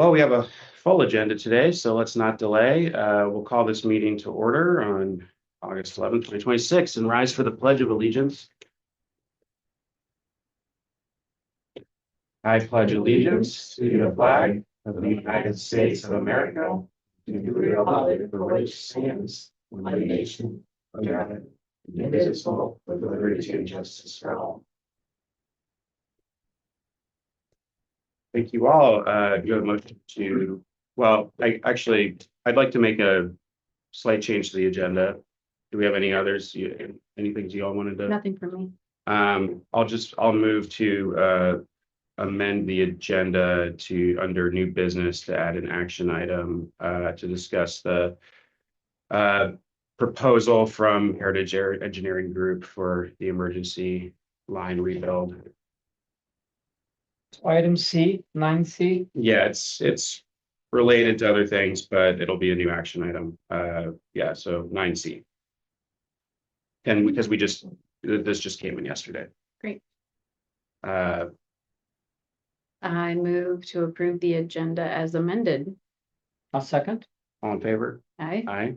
Well, we have a full agenda today, so let's not delay. We'll call this meeting to order on August 11th, 2026, and rise for the Pledge of Allegiance. I pledge allegiance to the flag of the United States of America, and to the republic for which it stands, one nation, under God, indivisible, with liberty and justice for all. Thank you all. You have a motion to, well, I'd like to make a slight change to the agenda. Do we have any others? Anything you all wanted to? Nothing for me. I'll move to amend the agenda to under new business to add an action item to discuss the proposal from Heritage Engineering Group for the emergency line rebuild. Item C, 9C. Yeah, it's related to other things, but it'll be a new action item. Yeah, so 9C. And because this just came in yesterday. Great. Uh, I move to approve the agenda as amended. I'll second. all in favor? Aye. Aye.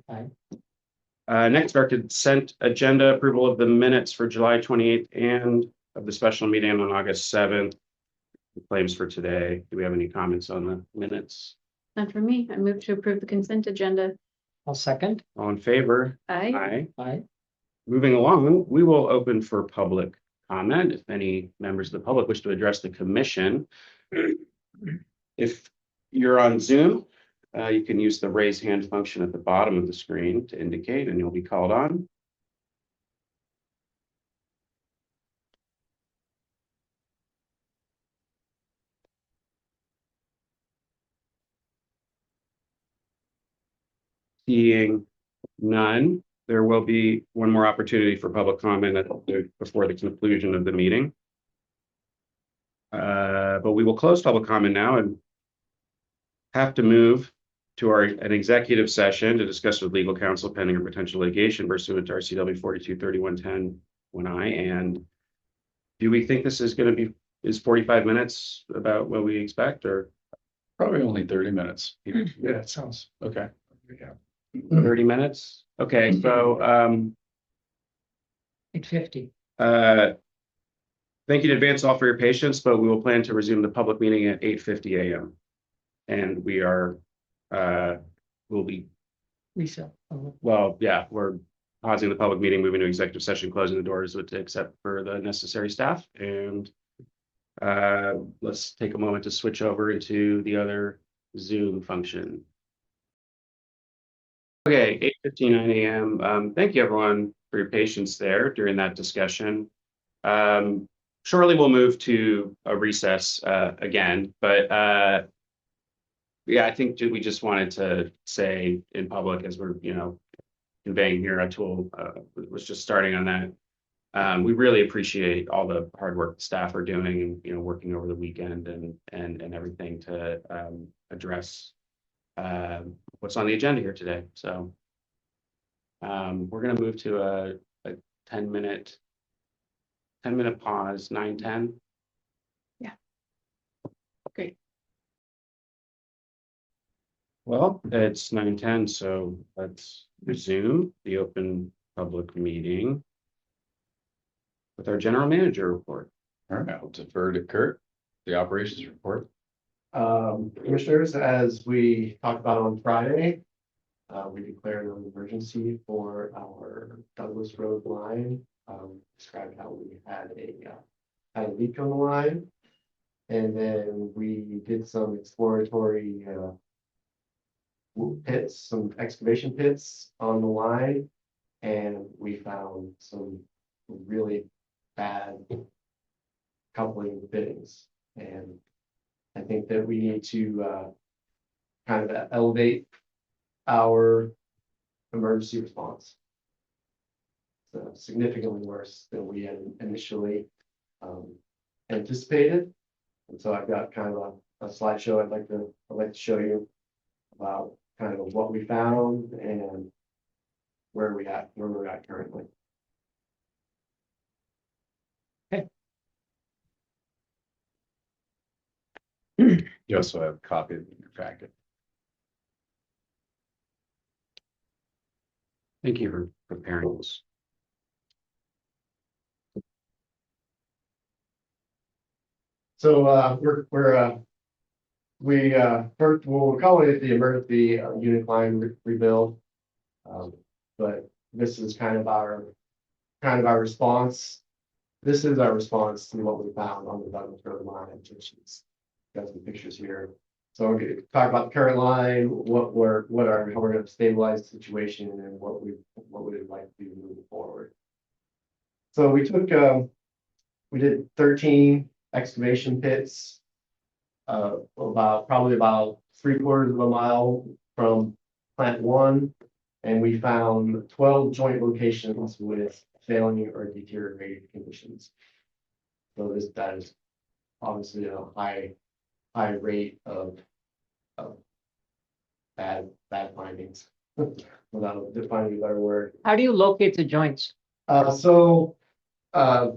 Aye. Next, our consent agenda approval of the minutes for July 28th and of the special meeting on August 7th. Claims for today. Do we have any comments on the minutes? None for me. I move to approve the consent agenda. I'll second. All in favor? Aye. Aye. Aye. Moving along, we will open for public comment. If any members of the public wish to address the commission, if you're on Zoom, you can use the raise hand function at the bottom of the screen to indicate, and you'll be called on. Seeing none, there will be one more opportunity for public comment before the conclusion of the meeting. But we will close public comment now and have to move to an executive session to discuss with legal counsel pending or potential litigation pursuant to RCW 423110(1I). And do we think this is going to be, is 45 minutes about what we expect, or? Probably only 30 minutes. Yeah, it sounds okay. Yeah. 30 minutes? Okay, so 8:50. thank you in advance all for your patience, but we will plan to resume the public meeting at 8:50 a.m. And we are will be, Lisa. well, yeah, we're pausing the public meeting, moving to executive session, closing the doors except for the necessary staff. And let's take a moment to switch over into the other Zoom function. Okay, 8:59 a.m. Thank you everyone for your patience there during that discussion. Shortly we'll move to a recess again, but yeah, I think we just wanted to say in public, as we're conveying here, Atul was just starting on that. We really appreciate all the hard work the staff are doing, and working over the weekend and everything to address what's on the agenda here today. So we're going to move to a 10-minute pause, 9:10. Yeah. Great. Well, it's 9:10, so let's resume the open public meeting with our general manager report. All right, I'll defer to Kurt, the operations report. Commissioners, as we talked about on Friday, we declared an emergency for our Douglas Road line. Described how we had a leak on the line, and then we did some exploratory pits, some excavation pits on the line, and we found some really bad coupling fittings. And I think that we need to kind of elevate our emergency response. It's significantly worse than we had initially anticipated. And so I've got kind of a slideshow I'd like to show you about kind of what we found and where we're at currently. You also have a copy of the packet. Thank you for preparing this. So first we're calling it the emergency unit line rebuild. But this is kind of our response. This is our response to what we found on the Douglas Road line, which is got some pictures here. So we're going to talk about the current line, how we're going to stabilize the situation, and what we would like to do moving forward. So we took we did 13 excavation pits, probably about 3/4 of a mile from plant 1, and we found 12 joint locations with failing or deteriorated conditions. So that is obviously a high rate of bad findings, without defining a better word. How do you locate the joints?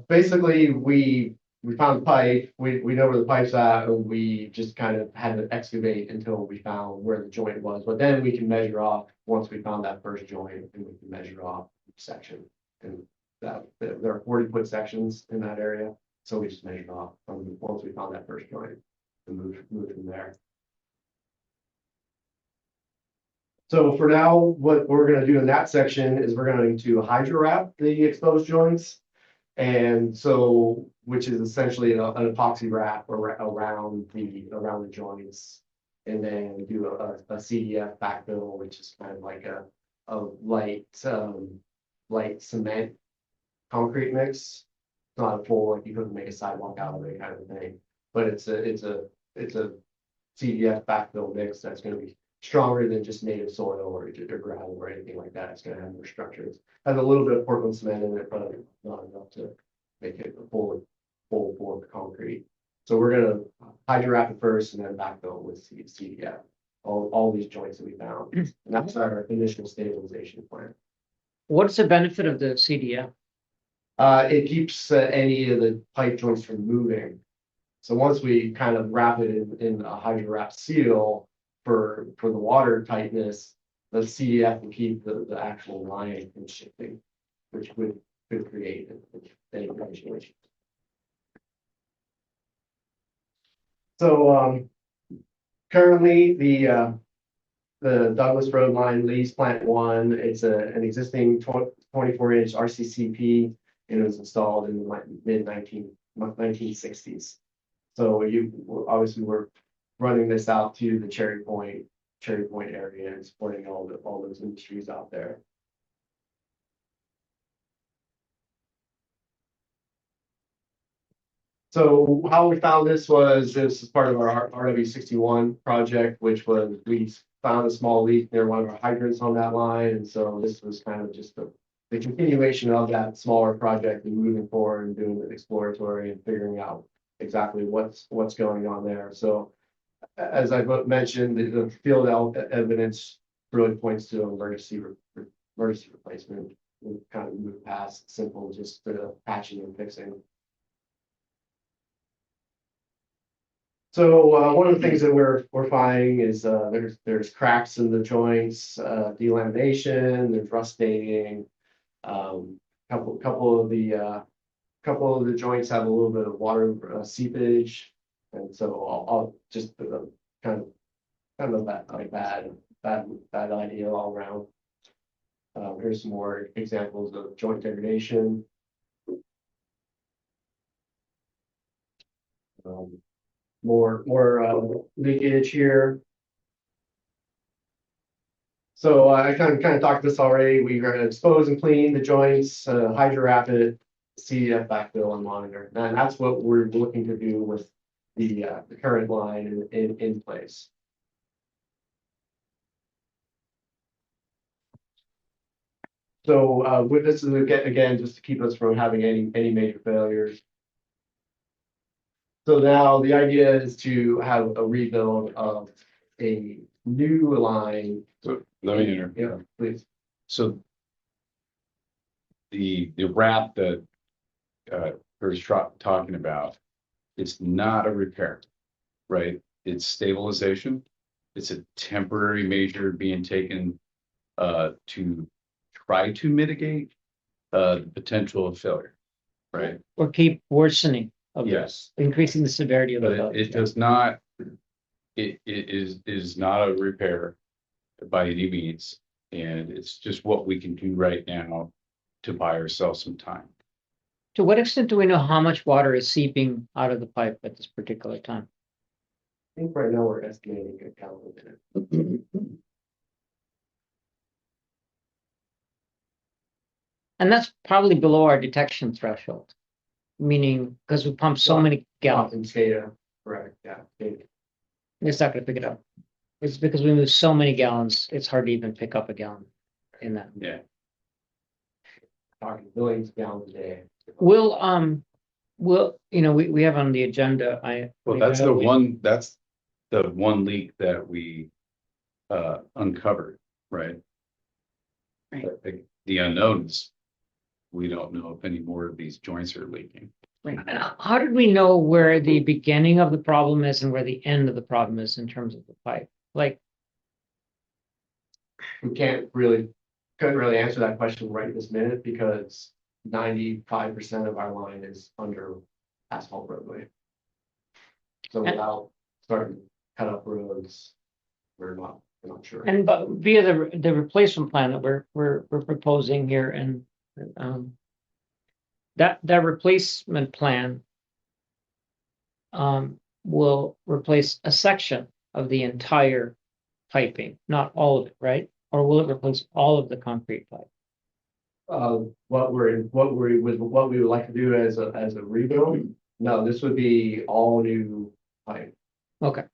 Basically we found pipe, we know where the pipe's at, and we just kind of had to excavate until we found where the joint was. But then we can measure off, once we found that first joint, and we can measure off each section. And there are 40-foot sections in that area. So we just measured off from once we found that first joint and move from there. So for now, what we're going to do in that section is we're going to hydro wrap the exposed joints. And so, which is essentially an epoxy wrap around the joints, and then do a CDF backfill, which is kind of like a light cement concrete mix. It's not a full, like you couldn't make a sidewalk out of it kind of thing, but it's a CDF backfill mix that's going to be stronger than just native soil or gravel or anything like that. It's going to have more structure. It has a little bit of Portland cement in it, but not enough to make it a full for concrete. So we're going to hydro wrap it first and then backfill with CDF. All these joints that we found, and that's our initial stabilization plan. What's the benefit of the CDF? It keeps any of the pipe joints from moving. So once we kind of wrap it in a hydro wrap seal for the water tightness, the CDF will keep the actual line from shifting, which could create any situation. So currently the Douglas Road line leaves plant 1. It's an existing 24-inch RCCP, and it was installed in the mid 1960s. So obviously we're running this out to the Cherry Point area and supporting all those industries out there. So how we found this is part of our RW61 project, which was we found a small leak near one of our hydrants on that line, and so this was kind of just the continuation of that smaller project and moving forward and doing the exploratory and figuring out exactly what's going on there. So as I mentioned, the field evidence really points to emergency replacement. We kind of move past simple just patching and fixing. So one of the things that we're finding is there's cracks in the joints, delamination, there's rustating. Couple of the joints have a little bit of water seepage, and so I'll just kind of a bad idea all around. Here's some more examples of joint degradation. More leakage here. So I kind of talked this already. We're going to expose and clean the joints, hydro wrap it, CDF backfill, and monitor. And that's what we're looking to do with the current line in place. So with this is again just to keep us from having any major failures. So now the idea is to have a rebuild of a new line. So let me interrupt. Yeah, please. So the wrap that Kurt's talking about, it's not a repair, right? It's stabilization. it's a temporary measure being taken to try to mitigate the potential of failure, right? Or keep worsening of Yes, increasing the severity of the but failure. it does not, it is not a repair by any means. And it's just what we can do right now to buy ourselves some time. To what extent do we know how much water is seeping out of the pipe at this particular time? I think right now we're estimating a gallon a minute. And that's probably below our detection threshold, meaning because we pump so many gallons, In SCADA, correct, yeah. it's not gonna pick it up. It's because we move so many gallons, it's hard to even pick up a gallon in that. Yeah. Talking billions of gallons a day. We'll, we have on the agenda, Well, that's the one leak that we uncovered, right? Right. But the unknown is, we don't know if any more of these joints are leaking. How did we know where the beginning of the problem is and where the end of the problem is in terms of the pipe? Like, We couldn't really answer that question right this minute because 95% of our line is under asphalt roadway. So without starting to cut up roads, we're not sure. and but via the replacement plan that we're proposing here, and that replacement plan will replace a section of the entire piping, not all of it, right? Or will it replace all of the concrete pipe? What we would like to do as a rebuild, no, this would be all new pipe. Okay.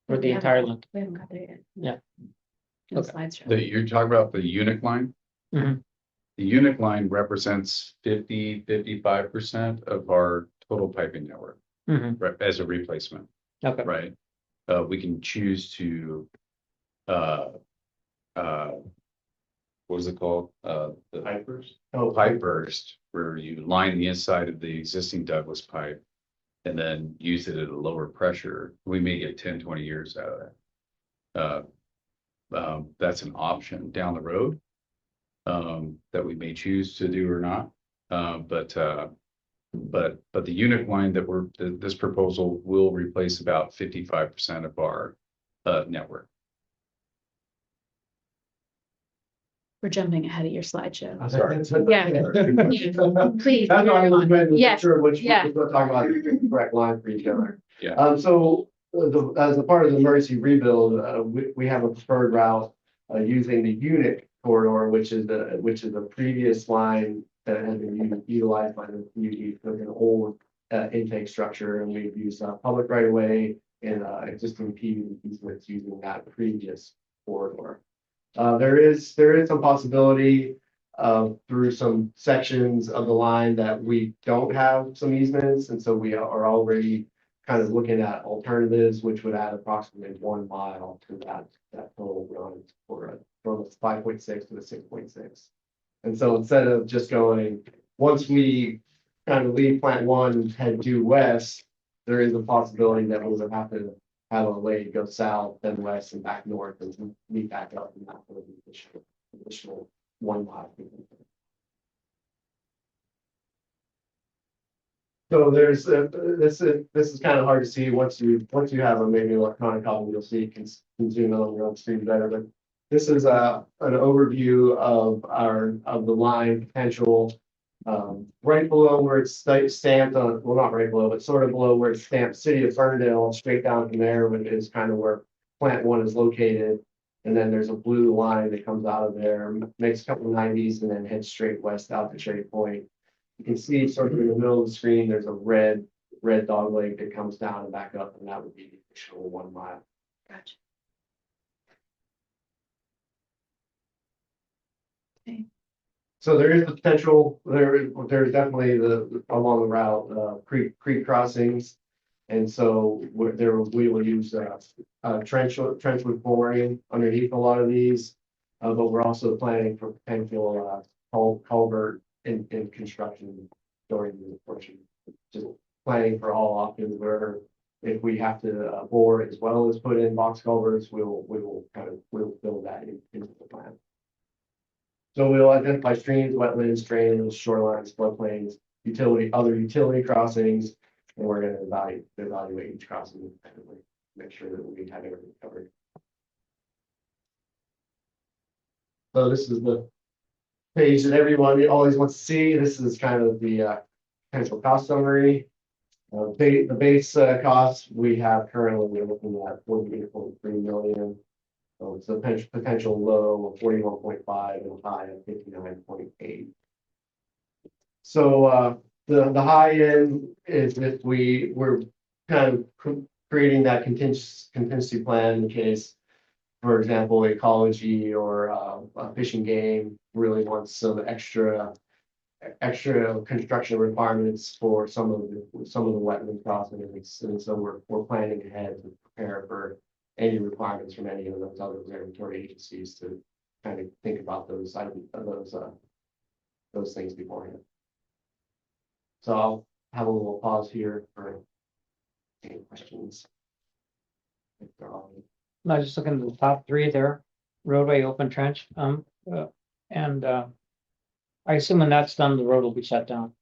For the We entire haven't- length. We haven't got there yet. Yeah. In the Okay. slideshow. You're talking about the unic line? Mhm. The unic line represents 55% of our total piping network, Mhm. right, as a replacement, Okay. right? We can choose to, what is it called? The Pipers? pipe burst, where you line the inside of the existing Douglas pipe and then use it at a lower pressure. We may get 10, 20 years out of that. That's an option down the road that we may choose to do or not. But the unit line that this proposal will replace about 55% of our network. We're jumping ahead of your slideshow. Sorry. Yeah. Please. That's why I was making Yes, sure which, yeah. we're talking about the correct line for each other. Yeah. So as a part of the emergency rebuild, we have a preferred route using the unit corridor, which is the previous line that had been utilized by the community for an old intake structure, and we've used public right of way and existing PUD easements using that previous corridor. There is some possibility through some sections of the line that we don't have some easements, and so we are already kind of looking at alternatives, which would add approximately 1 mile to that total run for from 5.6 to the 6.6. And so instead of just going, once we kind of leave plant one, head due west, there is a possibility that we would have to have a lane go south, then west and back north and meet back up, and that would be additional 1 mile. So there's this is kind of hard to see once you have a maybe electronic copy, you'll see, can zoom in on your own screen better. But this is an overview of the line potential. Right below where it's stamped on, well, not right below, but sort of below where it's stamped City of Ferndale, straight down from there, which is kind of where plant one is located. And then there's a blue line that comes out of there, makes a couple of 90s, and then heads straight west out to Cherry Point. You can see sort of in the middle of the screen, there's a red dog leg that comes down and back up, and that would be the additional 1 mile. Gotcha. Okay. So there is the potential, there's definitely along the route, creek crossings. And so we will use trenchwood boring underneath a lot of these. But we're also planning for potential culvert in construction during the portion. Just planning for all options where if we have to bore as well as put in box culverts, we'll build that into the plan. So we'll identify streams, wetlands, drains, shorelines, floodplains, other utility crossings, and we're gonna evaluate each crossing independently, make sure that we have everything covered. So this is the page that everyone always wants to see. This is kind of the potential cost summary. The base costs we have currently, we're looking at 48.3 million. So it's a potential low of 41.5 and a high of 59.8. So the high end is if we're kind of creating that contingency plan in case, for example, ecology or fish and game really wants some extra construction requirements for some of the wetland crossings, and so we're planning ahead to prepare for any requirements from any of those other regulatory agencies to kind of think about those things beforehand. So I'll have a little pause here for any questions. If there are any. No, just looking at the top three there, roadway, open trench, I assume when that's done, the road will be shut down.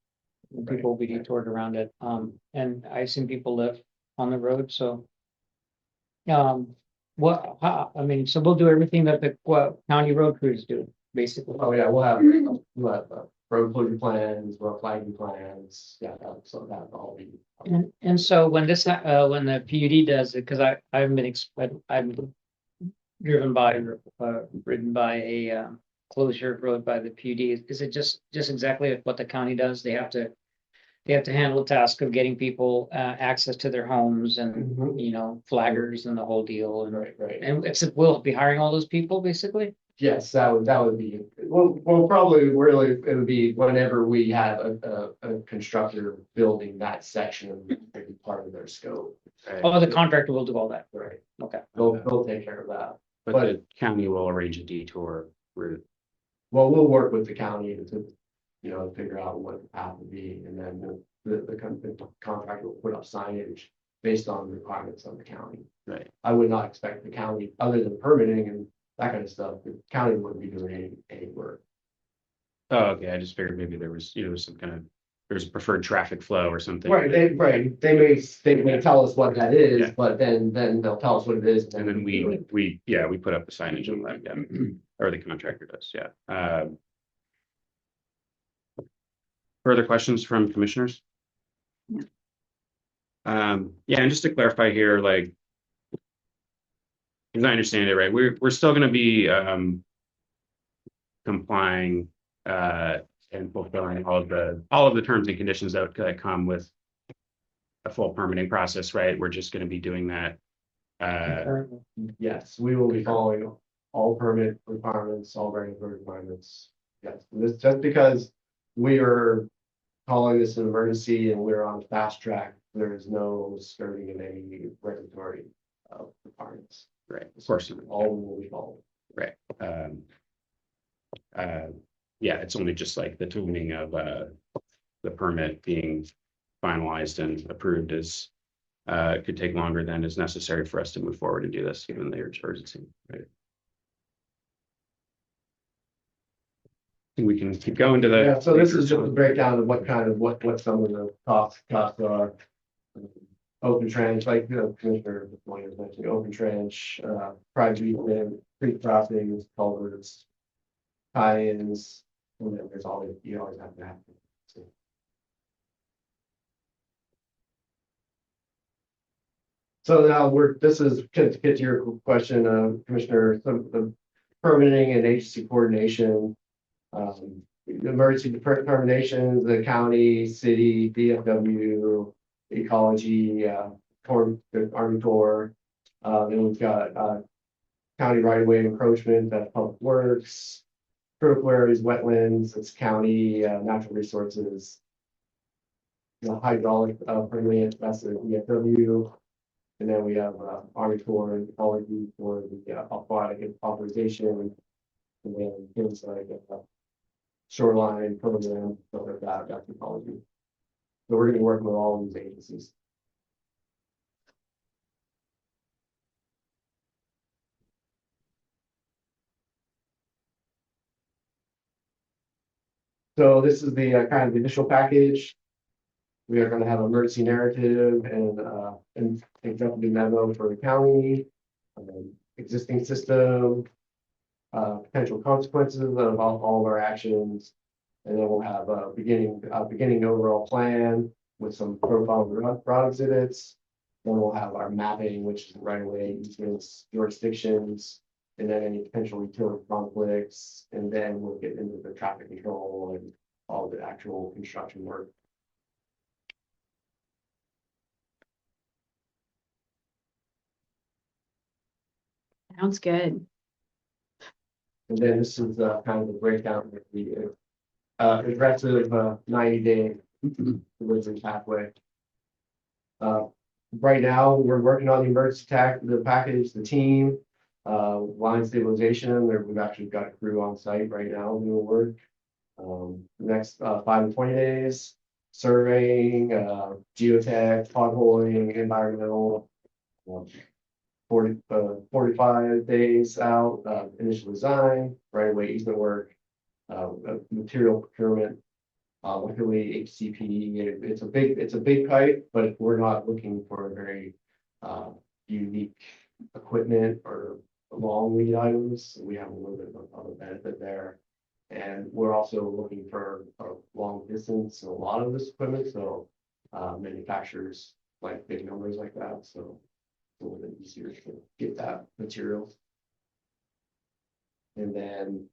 And people will be detoured around it, and I assume people live on the road, so. So we'll do everything that the county road crews do, basically. Oh, yeah, we'll have road closure plans, we'll have flagging plans, yeah, so that'll all be. And so when this, when the PUD does it, because I've driven by, ridden by a closure road by the PUD, is it just exactly what the county does? They have to handle the task of getting people access to their homes and, flaggers and the whole deal. And Right. and except we'll be hiring all those people, basically? Yes, that would be, well, probably really, it would be whenever we have a constructor building that section, it'd be part of their scope. Oh, the contractor will do all that. Right, Okay. they'll take care of that. But the county will arrange a detour route. Well, we'll work with the county to, figure out what the path would be, and then the contractor will put up signage based on the requirements of the county. Right. I would not expect the county, other than permitting and that kind of stuff, the county wouldn't be doing any work. Oh, okay. I just figured maybe there was, some kind of, there's preferred traffic flow or something. Right, they may tell us what that is, Yeah. but then they'll tell us what it is. And then we put up the signage on that, yeah. Or the contractor does, yeah. Further questions from commissioners? No. Yeah, and just to clarify here, like, as I understand it, right, we're still gonna be complying and fulfilling all of the terms and conditions that come with a full permitting process, right? We're just gonna be doing that. Yes, we will be following all permit requirements, all regulatory requirements. Yes, this just because we are calling this an emergency and we're on fast track, there is no skirting of any regulatory requirements. Right, of course. All will be followed. Right. Yeah, it's only just like the timing of the permit being finalized and approved is could take longer than is necessary for us to move forward and do this, given the urgency. Right. I think we can keep going to the. Yeah, so this is just a breakdown of what some of the costs are. Open trench, like Commissioner was mentioning, open trench, private easement, creek crossings, culverts, tie-ins, and then there's always, you always have to have. So now this is to get to your question, Commissioner, some of the permitting and agency coordination. Emergency determinations, the county, city, DFW, ecology, the Army Corps. Then we've got county right-of-way encroachment, that's public works, critical areas, wetlands, it's county natural resources. The hydraulic permit, that's the DFW. And then we have Army Corps and ecology for the aquatic authorization. And then things like shoreline program, stuff like that, ecology. So we're going to be working with all of these agencies. So this is the kind of the initial package. We are gonna have emergency narrative and executive memo for the county, existing system, potential consequences of all of our actions. And then we'll have a beginning overall plan with some profile route exhibits. Then we'll have our mapping, which is right away easements, jurisdictions, and then any potential utility conflicts. And then we'll get into the traffic control and all the actual construction work. Sounds good. And then this is kind of the breakdown of the aggressive 90-day delivery pathway. Right now, we're working on the emergency the package, the team, line stabilization. We've actually got a crew on site right now doing work. Next 5 to 20 days, surveying, geotech, potholing, environmental. 45 days out, initial design, right away easement work, material procurement. Luckily HCP, it's a big pipe, but we're not looking for a very unique equipment or long lead items. We have a little bit of a benefit there. And we're also looking for a long distance in a lot of this equipment, so manufacturers like big numbers like that, so it's a little bit easier to get that material. And then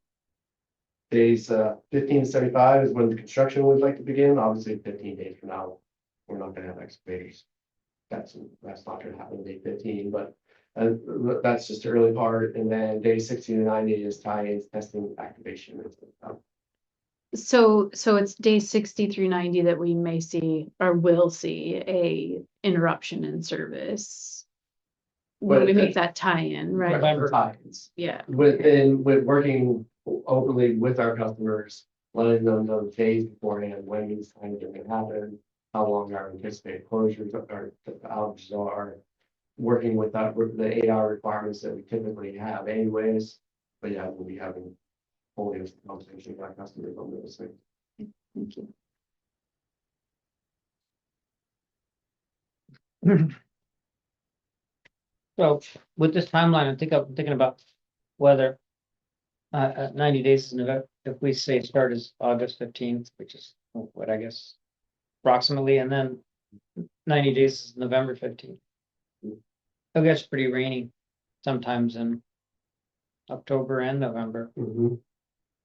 days 15 to 75 is when the construction would like to begin. Obviously, 15 days from now, we're not going to have excavators. That's not going to happen day 15, but that's just the early part. And then day 60 to 90 is tie-ins, testing, activation. So it's day 60 through 90 that we may see or will see a interruption in service. When we make that tie-in, right? Tie-ins. Yeah. With working openly with our customers, letting them know the days beforehand when these times are going to happen, how long our anticipated closures or outages are, working with that with the 8-hour requirements that we typically have anyways. But yeah, we'll be having fully conversation with our customers on those things. Thank you. So with this timeline, I'm thinking about whether 90 days is November, if we say start is August 15th, which is what I guess approximately, and then 90 days is November 15th. I guess pretty rainy sometimes in October and November.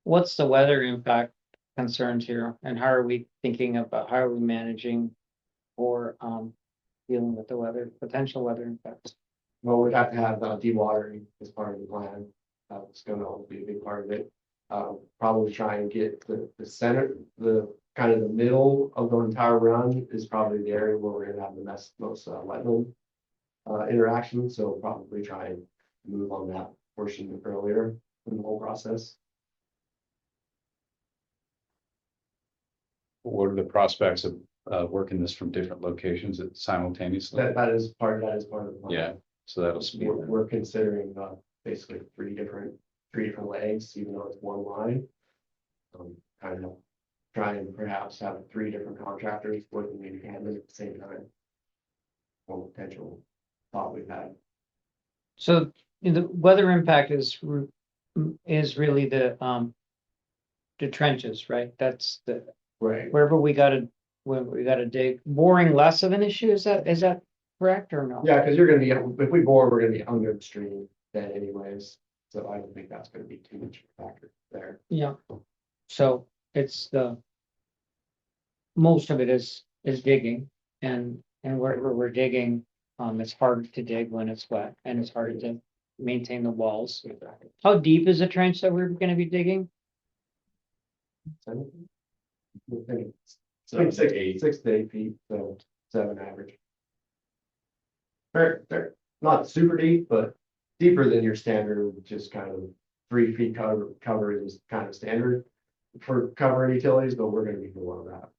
What's the weather impact concerns here, and how are we thinking about how are we managing or dealing with the weather, potential weather impacts? Well, we'd have to have dewatering as part of the plan. It's going to be a big part of it. Probably try and get the center, the kind of the middle of the entire run is probably the area where we're going to have the most wetland interaction. So probably try and move on that portion earlier in the whole process. What are the prospects of working this from different locations simultaneously? That is part of the plan. Yeah, so that'll speed. We're considering basically three different legs, even though it's one line. Kind of try and perhaps have 3 different contractors working in tandem at the same time. One potential thought we've had. So the weather impact is really the trenches, right? That's the Right. wherever we gotta dig. Boring less of an issue, is that correct or no? Yeah, because you're gonna be, if we bore, we're gonna be under the stream then anyways. So I don't think that's gonna be too much of a factor there. Yeah. So it's most of it is digging, and wherever we're digging, it's harder to dig when it's wet, and it's harder to maintain the walls. How deep is the trench that we're gonna be digging? So, I think it's 6 to 8 feet, so 7 average. Fair. Not super deep, but deeper than your standard, just kind of 3 feet cover is kind of standard for covering utilities, but we're gonna be below that.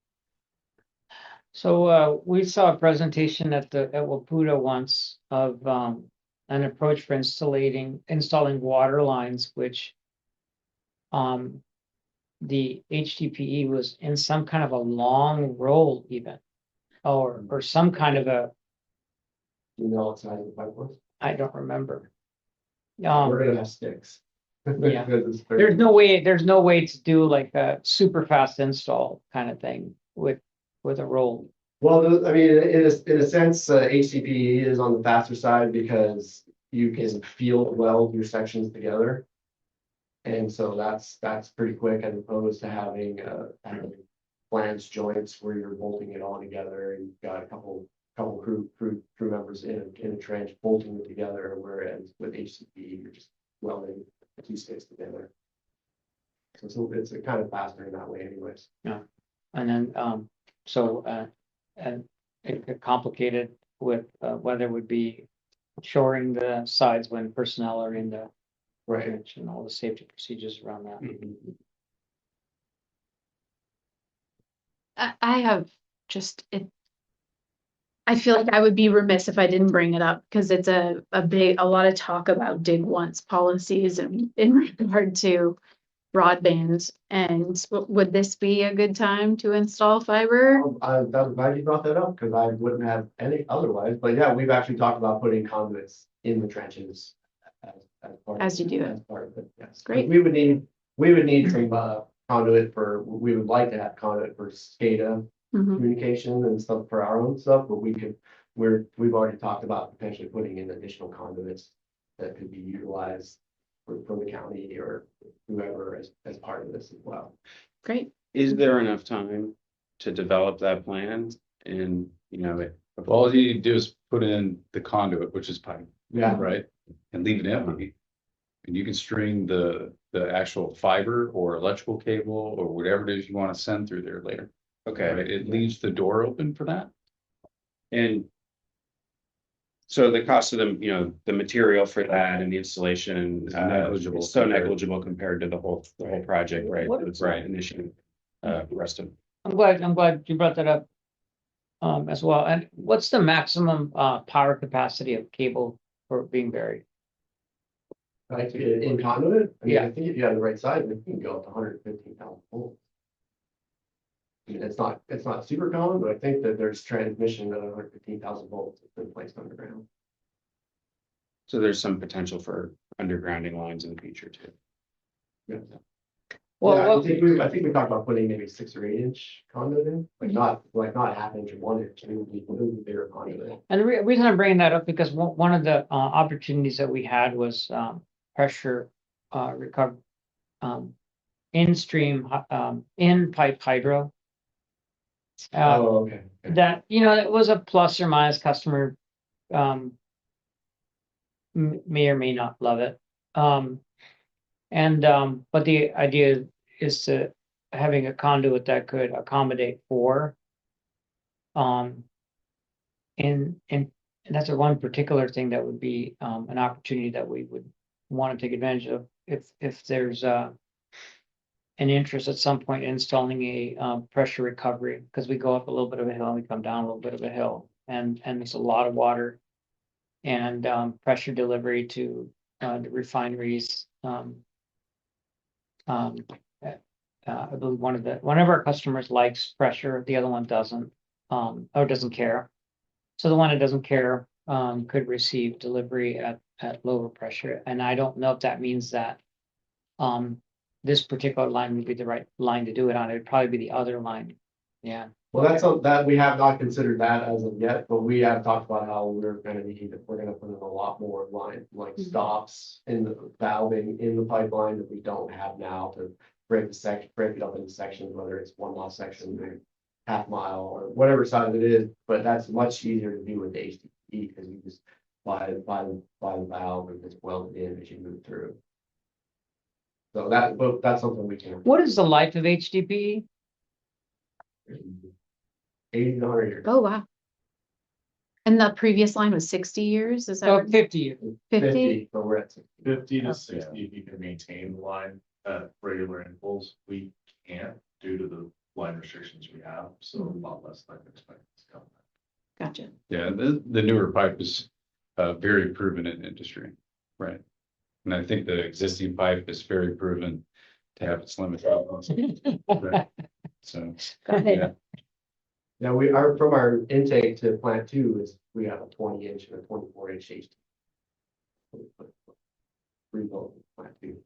So we saw a presentation at Waputa once of an approach for installing water lines, which the HDPE was in some kind of a long roll even, or some kind of a, You know, it's not the pipe was. I don't remember. We're gonna have sticks. Yeah. Because it's There's no way to do like a super fast install kind of thing with a roll. Well, I mean, in a sense, HDPE is on the faster side because you can field weld your sections together. And so that's pretty quick as opposed to having flange joints where you're bolting it all together and you've got a couple crew members in a trench bolting it together, whereas with HDPE, you're just welding the two sticks together. So it's a kind of faster in that way anyways. Yeah. And then, and it got complicated with whether it would be shoring the sides when personnel are in the Right. trench and all the safety procedures around that. I have just it. I feel like I would be remiss if I didn't bring it up because it's a lot of talk about dig once policies and in regard to broadband. And would this be a good time to install fiber? I'm glad you brought that up because I wouldn't have any otherwise, but yeah, we've actually talked about putting conduits in the trenches. As part As you do it. As part of it, yes. Great. We would need some conduit we would like to have conduit for SCADA Mhm. communication and stuff for our own stuff, but we've already talked about potentially putting in additional conduits that could be utilized from the county or whoever as part of this as well. Great. Is there enough time to develop that plan and, All you need to do is put in the conduit, which is pipe, Yeah, right? And leave it empty. And you can string the actual fiber or electrical cable or whatever it is you want to send through there later. okay. Right? It leaves the door open for that. And so the cost of the material for that and the installation Is negligible is so compared- negligible compared to the whole project, right? What- It's right initially, rest of. I'm glad you brought that up as well. And what's the maximum power capacity of cable for being buried? like in conduit, I mean, Yeah. I think if you have the right size, it can go up to 115,000 volts. I mean, it's not super common, but I think that there's transmission at 115,000 volts that's been placed underground. So there's some potential for undergrounding lines in the future too. Yeah. Well, Yeah, well, I think we talked about putting maybe 6 or 8 inch conduit in, not half inch or 1 inch, it would be bigger conduit. and the reason I'm bringing that up because one of the opportunities that we had was pressure recovery in stream in pipe hydro. Oh, okay. That it was a plus or minus customer may or may not love it. But the idea is to having a conduit that could accommodate 4. And that's the one particular thing that would be an opportunity that we would want to take advantage of if there's an interest at some point in installing a pressure recovery, because we go up a little bit of a hill and we come down a little bit of a hill, and there's a lot of water and pressure delivery to the refineries. I believe one of our customers likes pressure, the other one doesn't, or doesn't care. So the one that doesn't care could receive delivery at lower pressure, and I don't know if that means that this particular line would be the right line to do it on. It would probably be the other line. Yeah. Well, that's something that we have not considered that as of yet, but we have talked about how we're gonna put in a lot more line, like stops in the valving in the pipeline that we don't have now to break it up into sections, whether it's 1 mile section or half mile or whatever size it is, but that's much easier to do with the HDPE because you just buy the valve and it's welded in as you move through. So that's something we can. What is the life of HDPE? 80 to 100 years. Oh, wow. And the previous line was 60 years, is that Oh, right? 50 years. 50? But we're at 60. 50 to Oh. 60, if you can maintain the line at regular intervals, we can't due to the line restrictions we have, so a lot less life expectancy coming. Gotcha. Yeah, the newer pipe is very proven in industry, right? And I think the existing pipe is very proven to have its limit. Right. So, Got it. yeah, Now, we are, from our intake to plant two is, we have a 20-inch and a 24-inch HT. Rebuild plant two.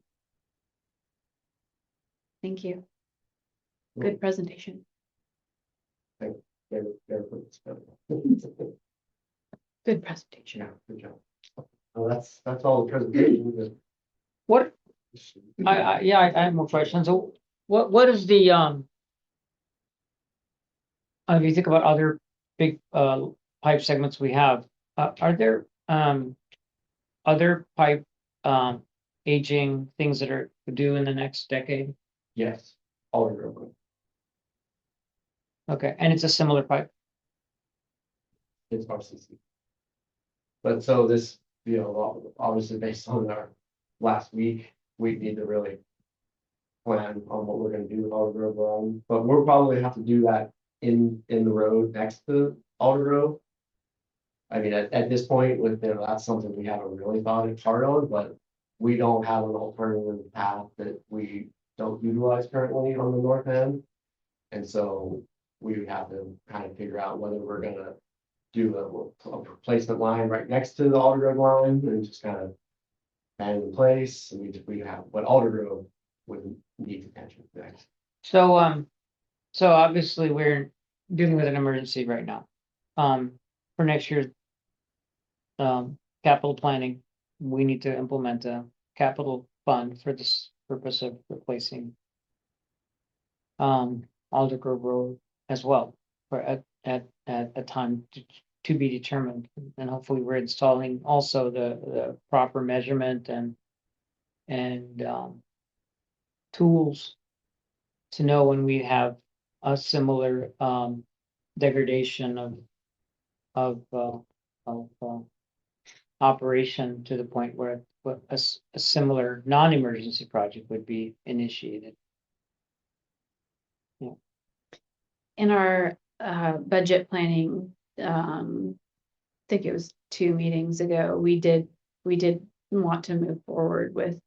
Thank you. Good presentation. They're pretty expensive. Good presentation. Yeah, good job. Well, that's all the presentation. What, yeah, I have more questions. So what is the, if you think about other big, pipe segments we have, are there, other pipe, aging things that are due in the next decade? Yes, all the real. Okay, and it's a similar pipe. It's RCC. But so this, obviously based on our last week, we need to really plan on what we're gonna do with Alder Grove Run, but we'll probably have to do that in the road next to Alder Grove. I mean, at this point, that's something we haven't really thought it hard on, but we don't have an alternative path that we don't utilize currently on the north end. And so we would have to kind of figure out whether we're gonna do a replacement line right next to the Alder Grove line and just kind of bang in place. And we have, but Alder Grove would need attention next. So, so obviously we're dealing with an emergency right now. For next year, capital planning, we need to implement a capital fund for this purpose of replacing Alder Grove Road as well, for at a time to be determined. And hopefully we're installing also the proper measurement and tools to know when we have a similar degradation of operation to the point where a similar non-emergency project would be initiated. In our budget planning, I think it was 2 meetings ago, we did want to move forward with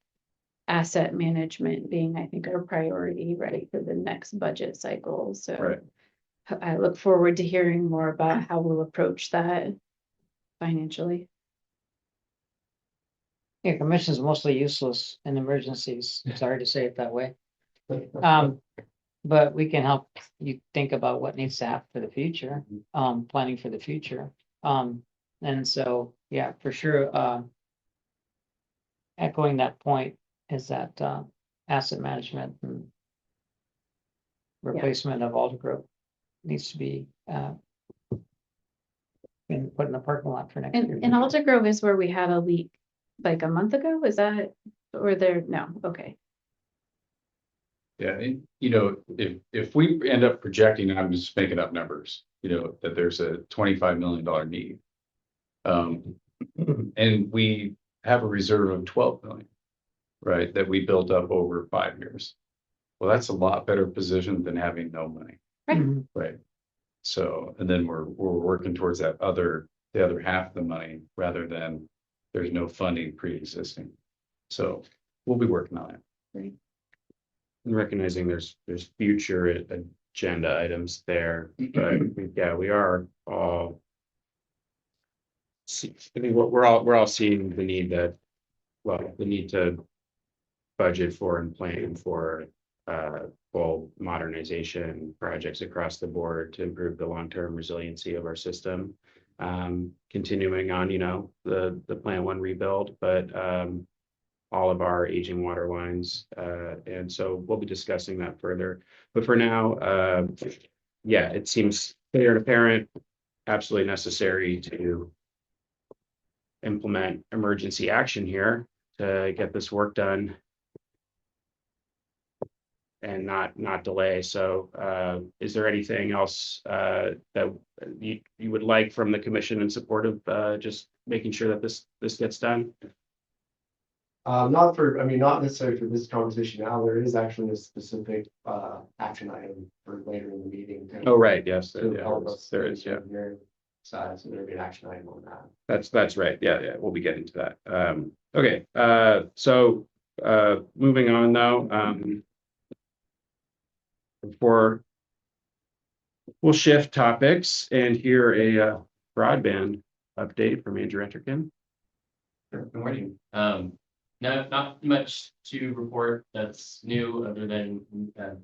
asset management being, I think, our priority, ready for the next budget cycle. So right. I look forward to hearing more about how we'll approach that financially. Yeah, commission's mostly useless in emergencies. Sorry to say it that way. But we can help you think about what needs to happen for the future, planning for the future. And so, yeah, for sure, echoing that point is that asset management and replacement of Alder Grove needs to be put in the parking lot for next year. And Alder Grove is where we had a leak like a month ago. Was that, or there? No, okay. Yeah, and, if we end up projecting, and I'm just making up numbers, that there's a $25 million need. And we have a reserve of 12 million, right, that we built up over 5 years. Well, that's a lot better position than having no money. Right. Mhm. Right. So, and then we're working towards the other half of the money rather than there's no funding pre-existing. So we'll be working on it. Right. And recognizing there's future agenda items there, but yeah, we are all. I think we're all seeing the need to budget for and plan for full modernization projects across the board to improve the long-term resiliency of our system. Continuing on, the Plan 1 rebuild, but all of our aging water lines. And so we'll be discussing that further. But for now, yeah, it seems clear and apparent, absolutely necessary to implement emergency action here to get this work done and not delay. So is there anything else that you would like from the commission in support of just making sure that this gets done? Not necessarily for this conversation now. There is actually a specific action item for later in the meeting. Oh, right. Yes, To help us. there is. Yeah, side, so there'll be an action item on that. that's right. Yeah. We'll be getting to that. Okay. So moving on now. before we'll shift topics and hear a broadband update from Andrew Enterkin. Sure. Good morning. No, not much to report that's new other than,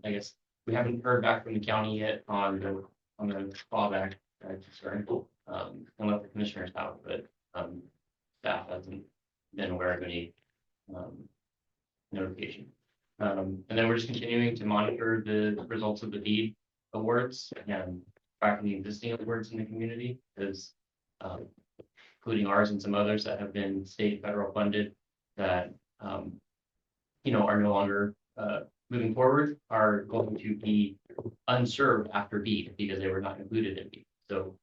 I guess, we haven't heard back from the county yet on the clawback concern. I'll let the commissioners out, but staff hasn't been aware of any notification. And then we're just continuing to monitor the results of the deed awards and tracking the existing awards in the community, as including ours and some others that have been state, federal funded that, are no longer moving forward, are going to be unserved after BEAD because they were not included in BEAD. So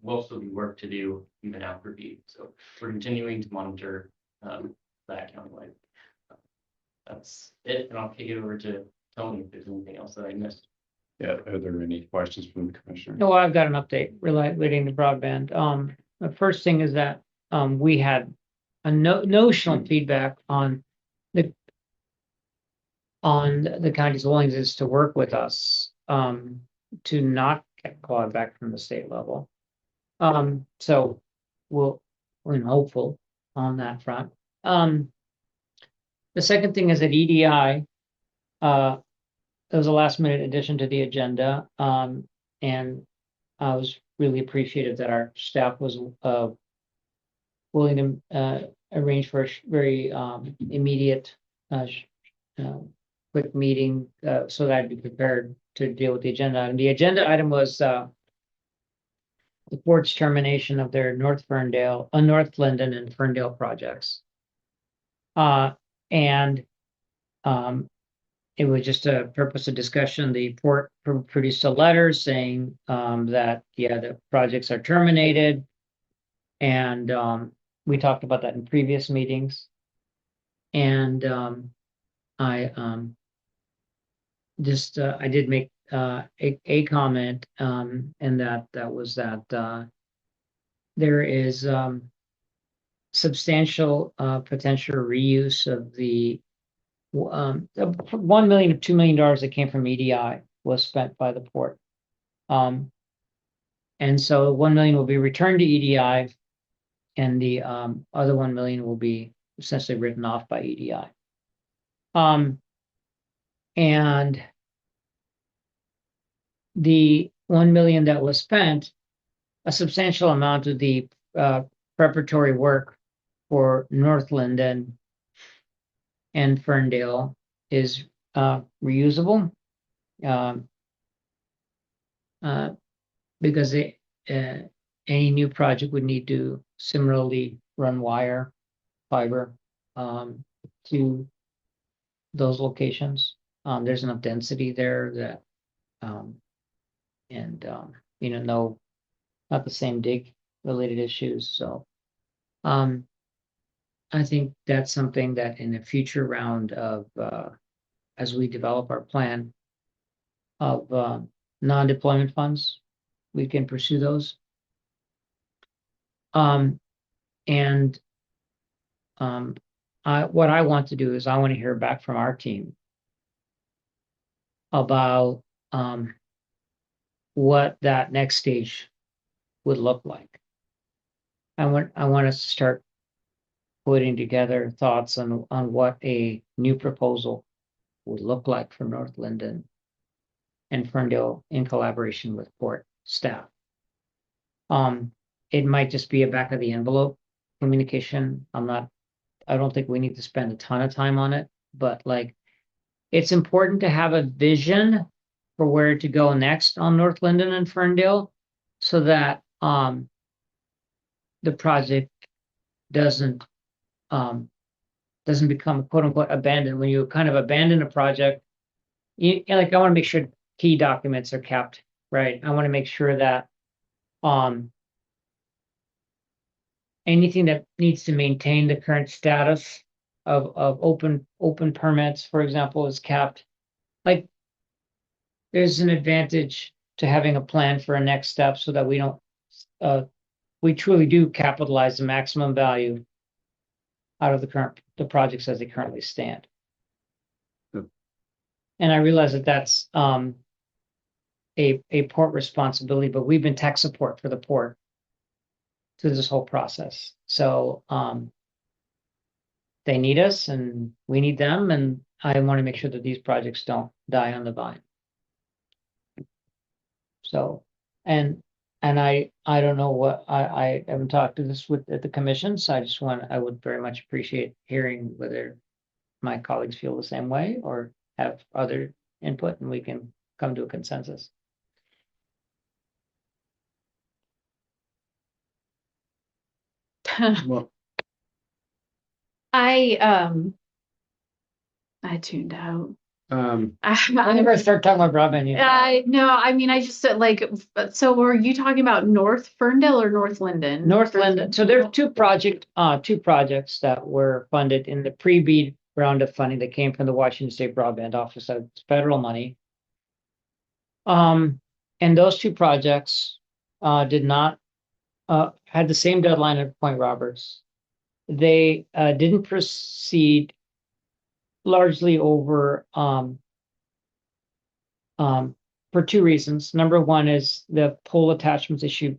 will still be work to do even after BEAD. So we're continuing to monitor that countywide. That's it, and I'll kick it over to Tony if there's anything else that I missed. Yeah, are there any questions from the commissioner? No, I've got an update relating to broadband. The first thing is that we had a notional feedback on the county's willingness to work with us to not get clawed back from the state level. So we're hopeful on that front. The second thing is that EDI, there was a last minute addition to the agenda, and I was really appreciative that our staff was willing to arrange for a very immediate, quick meeting so that I'd be prepared to deal with the agenda. And the agenda item was the board's termination of their North Linden and Ferndale projects. And it was just a purpose of discussion. The port produced a letter saying that, the projects are terminated. And we talked about that in previous meetings. And I did make a comment, and that was that there is substantial potential reuse of the $1 million to $2 million that came from EDI was spent by the port. And so 1 million will be returned to EDI, and the other 1 million will be essentially written off by EDI. And the 1 million that was spent, a substantial amount of the preparatory work for North Linden and Ferndale is reusable, because any new project would need to similarly run fiber to those locations. There's enough density there that no, not the same dig related issues. So I think that's something that in a future round of as we develop our plan of non-deployment funds, we can pursue those. What I want to do is I want to hear back from our team about what that next stage would look like. I want us to start putting together thoughts on what a new proposal would look like for North Linden and Ferndale in collaboration with port staff. It might just be a back of the envelope communication. I don't think we need to spend a ton of time on it, but it's important to have a vision for where to go next on North Linden and Ferndale, so that the project doesn't become quote unquote abandoned. When you kind of abandon a project, I want to make sure key documents are kept, right? I want to make sure that anything that needs to maintain the current status of open permits, for example, is kept. There's an advantage to having a plan for a next step so that we truly do capitalize the maximum value out of the projects as they currently stand. Yep. And I realize that that's a port responsibility, but we've been tech support for the port through this whole process. So, they need us and we need them, and I want to make sure that these projects don't die on the vine. So, and I don't know what, I haven't talked to this with at the commission, so I would very much appreciate hearing whether my colleagues feel the same way or have other input, and we can come to a consensus. Well, I tuned out. Whenever I start talking about broadband, No, I mean, I just said like, so were you talking about North Ferndale or North Linden? North Linden. So there's two projects that were funded in the pre-BEAD round of funding that came from the Washington State Broadband Office. That's federal money. And those two projects did not had the same deadline at Point Roberts. They didn't proceed largely over for two reasons. Number one is the pole attachments issue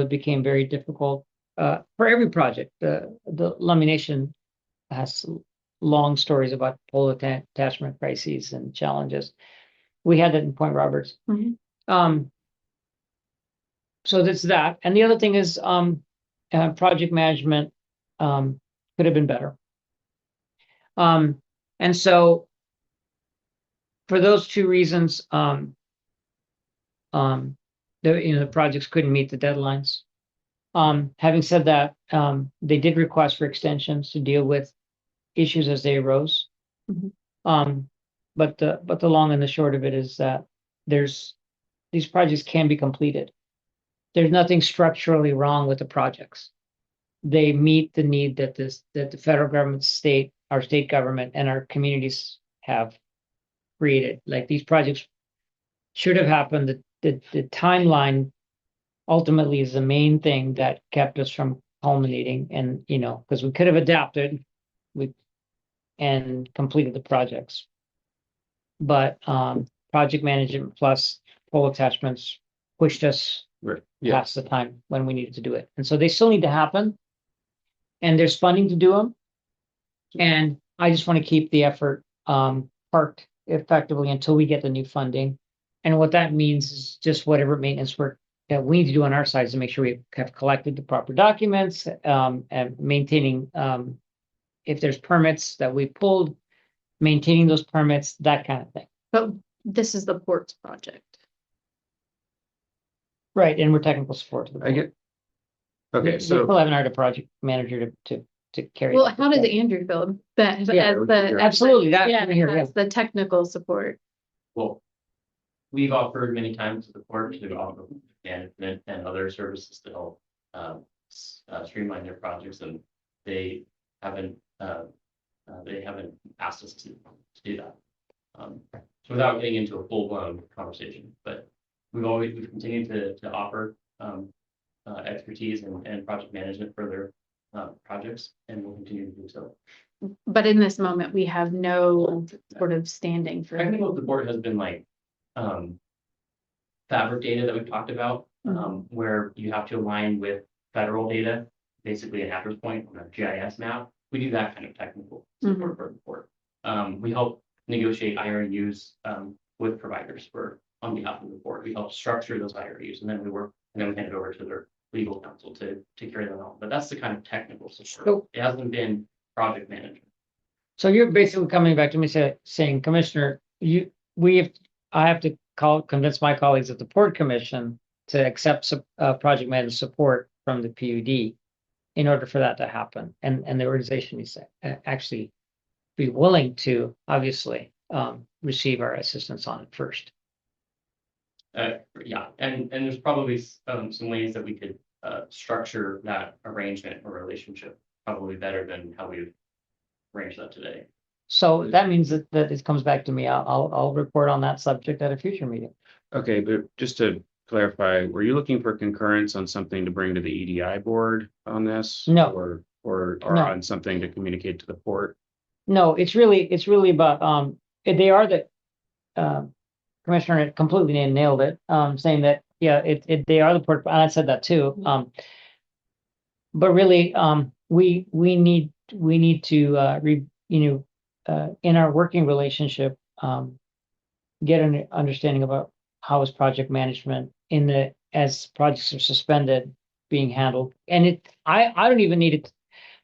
became very difficult for every project. The lamination has long stories about pole attachment crises and challenges. We had that in Point Roberts. So that's that. And the other thing is project management could have been better. And so for those two reasons, the projects couldn't meet the deadlines. Having said that, they did request for extensions to deal with issues as they arose. But the long and the short of it is that these projects can be completed. There's nothing structurally wrong with the projects. They meet the need that the federal government, our state government, and our communities have created. Like, these projects should have happened. The timeline ultimately is the main thing that kept us from culminating, and because we could have adapted and completed the projects, but project management plus pole attachments pushed us past the time when we needed to do it. And so they still need to happen, and there's funding to do them. And I just want to keep the effort parked effectively until we get the new funding. And what that means is just whatever maintenance work that we need to do on our side to make sure we have collected the proper documents, and maintaining, if there's permits that we pulled, maintaining those permits, that kind of thing. But this is the ports project. Right, and we're technical support. I get. Okay, We so still haven't hired a project manager to carry. Well, that. how does Andrew feel that as Yeah, the absolutely, that yeah, here, as the technical support? Well, we've offered many times to the court to offer management and other services to help streamline their projects, and they haven't asked us to do that. So without getting into a full-blown conversation, but we've continued to offer expertise and project management for their projects, and we'll continue to do so. But in this moment, we have no sort of standing for. Technical support has been like fabric data that we've talked about, where you have to align with federal data, basically an address point on a GIS map. We do that kind of technical support for the port. We help negotiate IRUs with providers on behalf of the port. We help structure those IRUs, and then we hand it over to their legal counsel to carry them on. But that's the kind of technical support. So, it hasn't been project management. So you're basically coming back to me saying, Commissioner, I have to convince my colleagues at the Port Commission to accept project management support from the PUD in order for that to happen, and the organization needs to actually be willing to obviously receive our assistance on it first. Yeah, and there's probably some ways that we could structure that arrangement or relationship probably better than how we've arranged that today. So that means that it comes back to me. I'll report on that subject at a future meeting. okay, but just to clarify, were you looking for concurrence on something to bring to the EDI board on this? No. Or No. on something to communicate to the port? No, it's really about they are the Commissioner completely nailed it, saying that, yeah, they are the port, and I said that too. But really, we need to, in our working relationship, get an understanding about how is project management as projects are suspended being handled. And I don't even need it.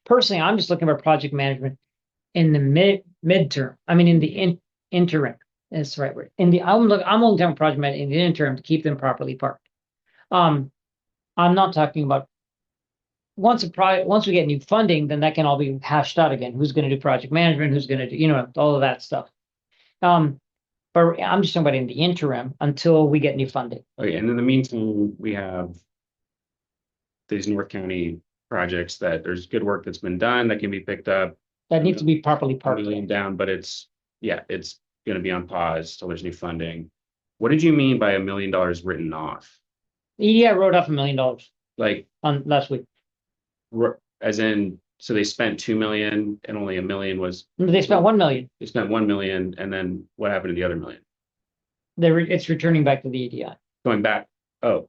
Personally, I'm just looking for project management in the midterm. I mean, in the interim. That's the right word. I'm only talking project management in the interim to keep them properly parked. I'm not talking about once we get new funding, then that can all be hashed out again. Who's going to do project management? Who's going to do, all of that stuff. But I'm just talking about in the interim until we get new funding. Okay, and in the meantime, we have these North County projects that there's good work that's been done that can be picked up. That needs to be properly A parked. million down, but it's going to be on pause till there's new funding. What did you mean by $1 million written off? EDI wrote off $1 million Like, on last week. as in, so they spent 2 million and only $1 million was, They spent 1 million. they spent 1 million, and then what happened to the other million? It's returning back to the EDI. Going back, you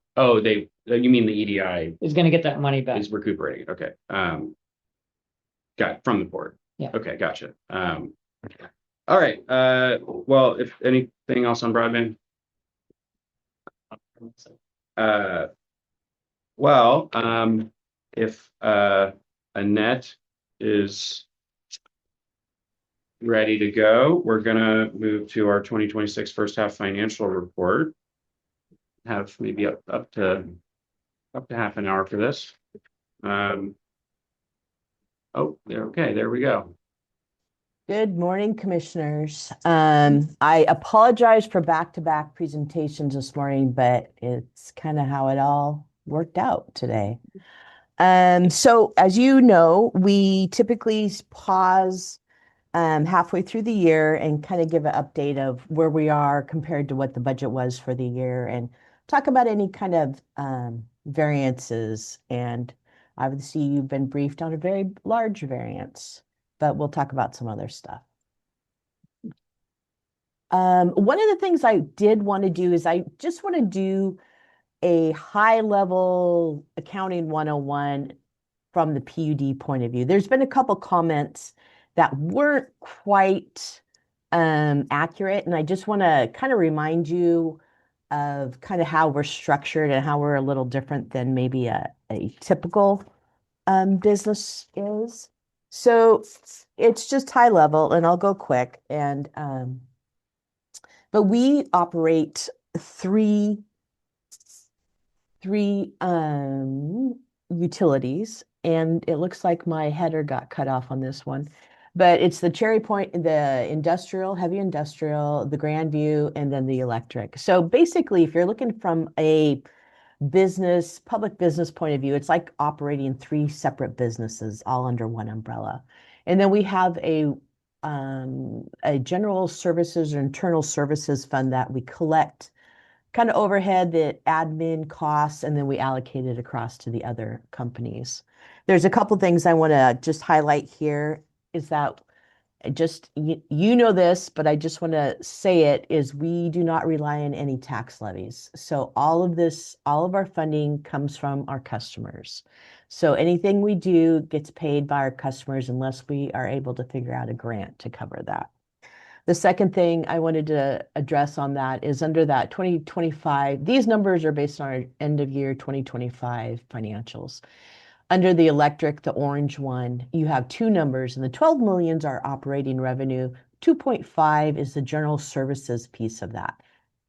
mean the EDI Is going to get that money back. is recuperating, okay. Got from the board. Yeah. Okay, gotcha. All right, well, if anything else on broadband? Well, if Annette is ready to go, we're gonna move to our 2026 first half financial report. Have maybe up to half an hour for this. Oh, there we go. Good morning, commissioners. I apologize for back-to-back presentations this morning, but it's kind of how it all worked out today. So as you know, we typically pause halfway through the year and kind of give an update of where we are compared to what the budget was for the year and talk about any kind of variances. And obviously, you've been briefed on a very large variance, but we'll talk about some other stuff. One of the things I did want to do is I just want to do a high-level accounting 101 from the PUD point of view. There's been a couple comments that weren't quite accurate, and I just want to kind of remind you of kind of how we're structured and how we're a little different than maybe a typical business is. So it's just high level, and I'll go quick. And but we operate three utilities, and it looks like my header got cut off on this one. But it's the Cherry Point, the industrial, heavy industrial, the Grandview, and then the electric. So basically, if you're looking from a public business point of view, it's like operating three separate businesses all under one umbrella. And then we have a general services or internal services fund that we collect kind of overhead, the admin costs, and then we allocate it across to the other companies. There's a couple things I want to just highlight here is that you know this, but I just want to say it is we do not rely on any tax levies. So all of our funding comes from our customers. So anything we do gets paid by our customers unless we are able to figure out a grant to cover that. The second thing I wanted to address on that is under that 2025, these numbers are based on our end of year 2025 financials. Under the electric, the orange one, you have two numbers, and the 12 millions are operating revenue. 2.5 is the general services piece of that.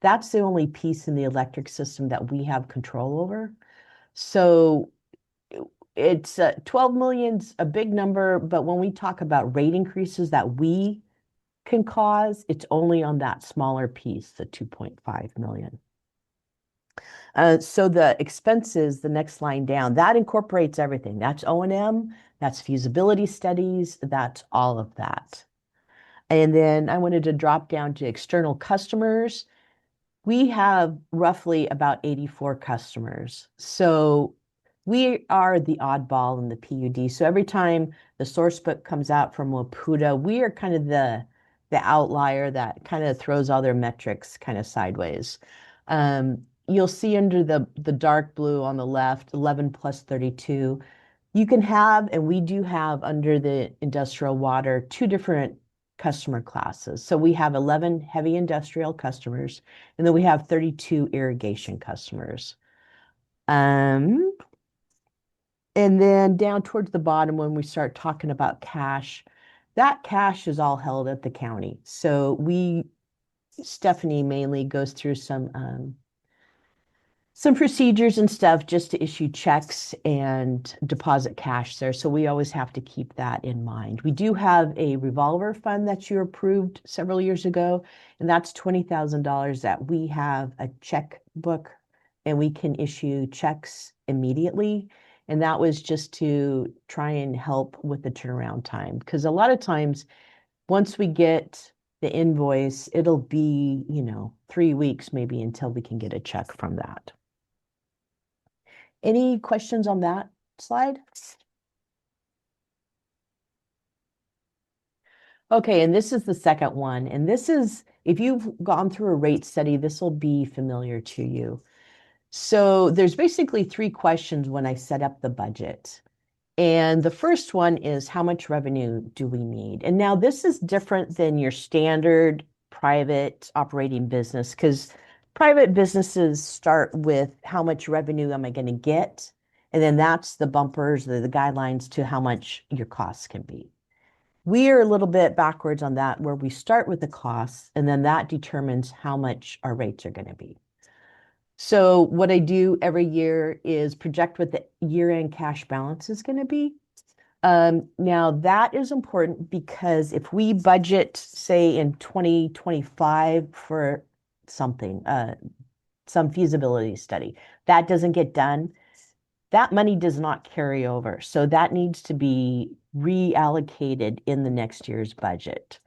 That's the only piece in the electric system that we have control over. So it's 12 million's a big number, but when we talk about rate increases that we can cause, it's only on that smaller piece, the 2.5 million. So the expenses, the next line down, that incorporates everything. That's O&M, that's feasibility studies, that's all of that. And then I wanted to drop down to external customers. We have roughly about 84 customers. So we are the oddball in the PUD. So every time the source book comes out from WPUDA, we are kind of the the outlier that kind of throws all their metrics kind of sideways. You'll see under the dark blue on the left, 11 plus 32. You can have, and we do have under the industrial water, two different customer classes. So we have 11 heavy industrial customers, and then we have 32 irrigation customers. And then down towards the bottom, when we start talking about cash, that cash is all held at the county. So Stephanie mainly goes through some procedures and stuff just to issue checks and deposit cash there. So we always have to keep that in mind. We do have a revolver fund that you approved several years ago, and that's $20,000 that we have a checkbook and we can issue checks immediately. And that was just to try and help with the turnaround time. Because a lot of times, once we get the invoice, it'll be, 3 weeks maybe until we can get a check from that. Any questions on that slide? Okay, and this is the second one. And this is, if you've gone through a rate study, this will be familiar to you. So there's basically 3 questions when I set up the budget. And the first one is, how much revenue do we need? And now this is different than your standard private operating business, because private businesses start with how much revenue am I going to get? And then that's the bumpers, the guidelines to how much your costs can be. We are a little bit backwards on that, where we start with the costs, and then that determines how much our rates are going to be. So what I do every year is project what the year-end cash balance is going to be. Now that is important because if we budget, say in 2025 for something, some feasibility study, that doesn't get done, that money does not carry over. So that needs to be reallocated in the next year's budget.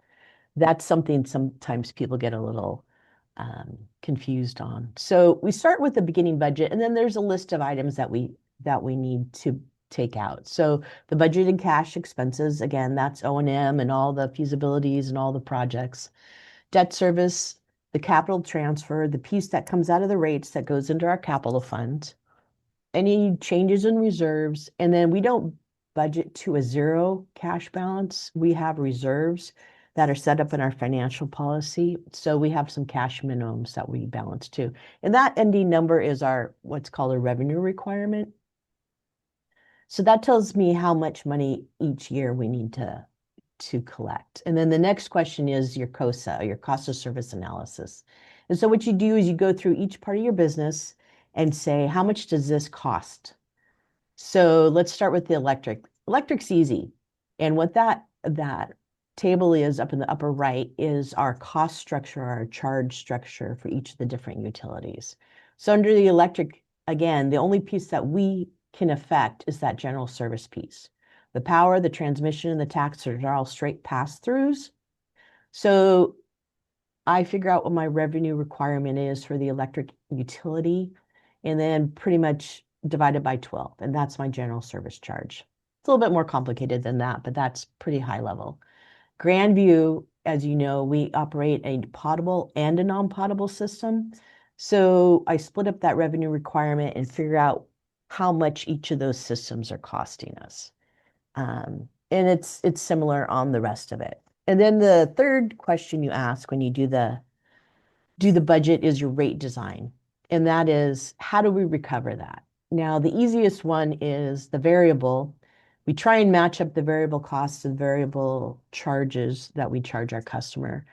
That's something sometimes people get a little confused on. So we start with the beginning budget, and then there's a list of items that we need to take out. So the budgeted cash expenses, again, that's O&M and all the feasibilities and all the projects. Debt service, the capital transfer, the piece that comes out of the rates that goes into our capital fund, any changes in reserves, and then we don't budget to a 0 cash balance. We have reserves that are set up in our financial policy. So we have some cash minimums that we balance to. And that ending number is our what's called a revenue requirement. So that tells me how much money each year we need to collect. And then the next question is your COSA, your cost of service analysis. And so what you do is you go through each part of your business and say, how much does this cost? So let's start with the electric. Electric's easy. And what that table is up in the upper right is our cost structure, our charge structure for each of the different utilities. So under the electric, again, the only piece that we can affect is that general service piece. The power, the transmission, and the taxes are all straight pass-throughs. So I figure out what my revenue requirement is for the electric utility, and then pretty much divided by 12, and that's my general service charge. It's a little bit more complicated than that, but that's pretty high level. Grandview, as you know, we operate a potable and a non-potable system. So I split up that revenue requirement and figure out how much each of those systems are costing us. And it's similar on the rest of it. And then the third question you ask when you do the budget is your rate design. And that is, how do we recover that? Now, the easiest one is the variable. We try and match up the variable costs and variable charges that we charge our customer.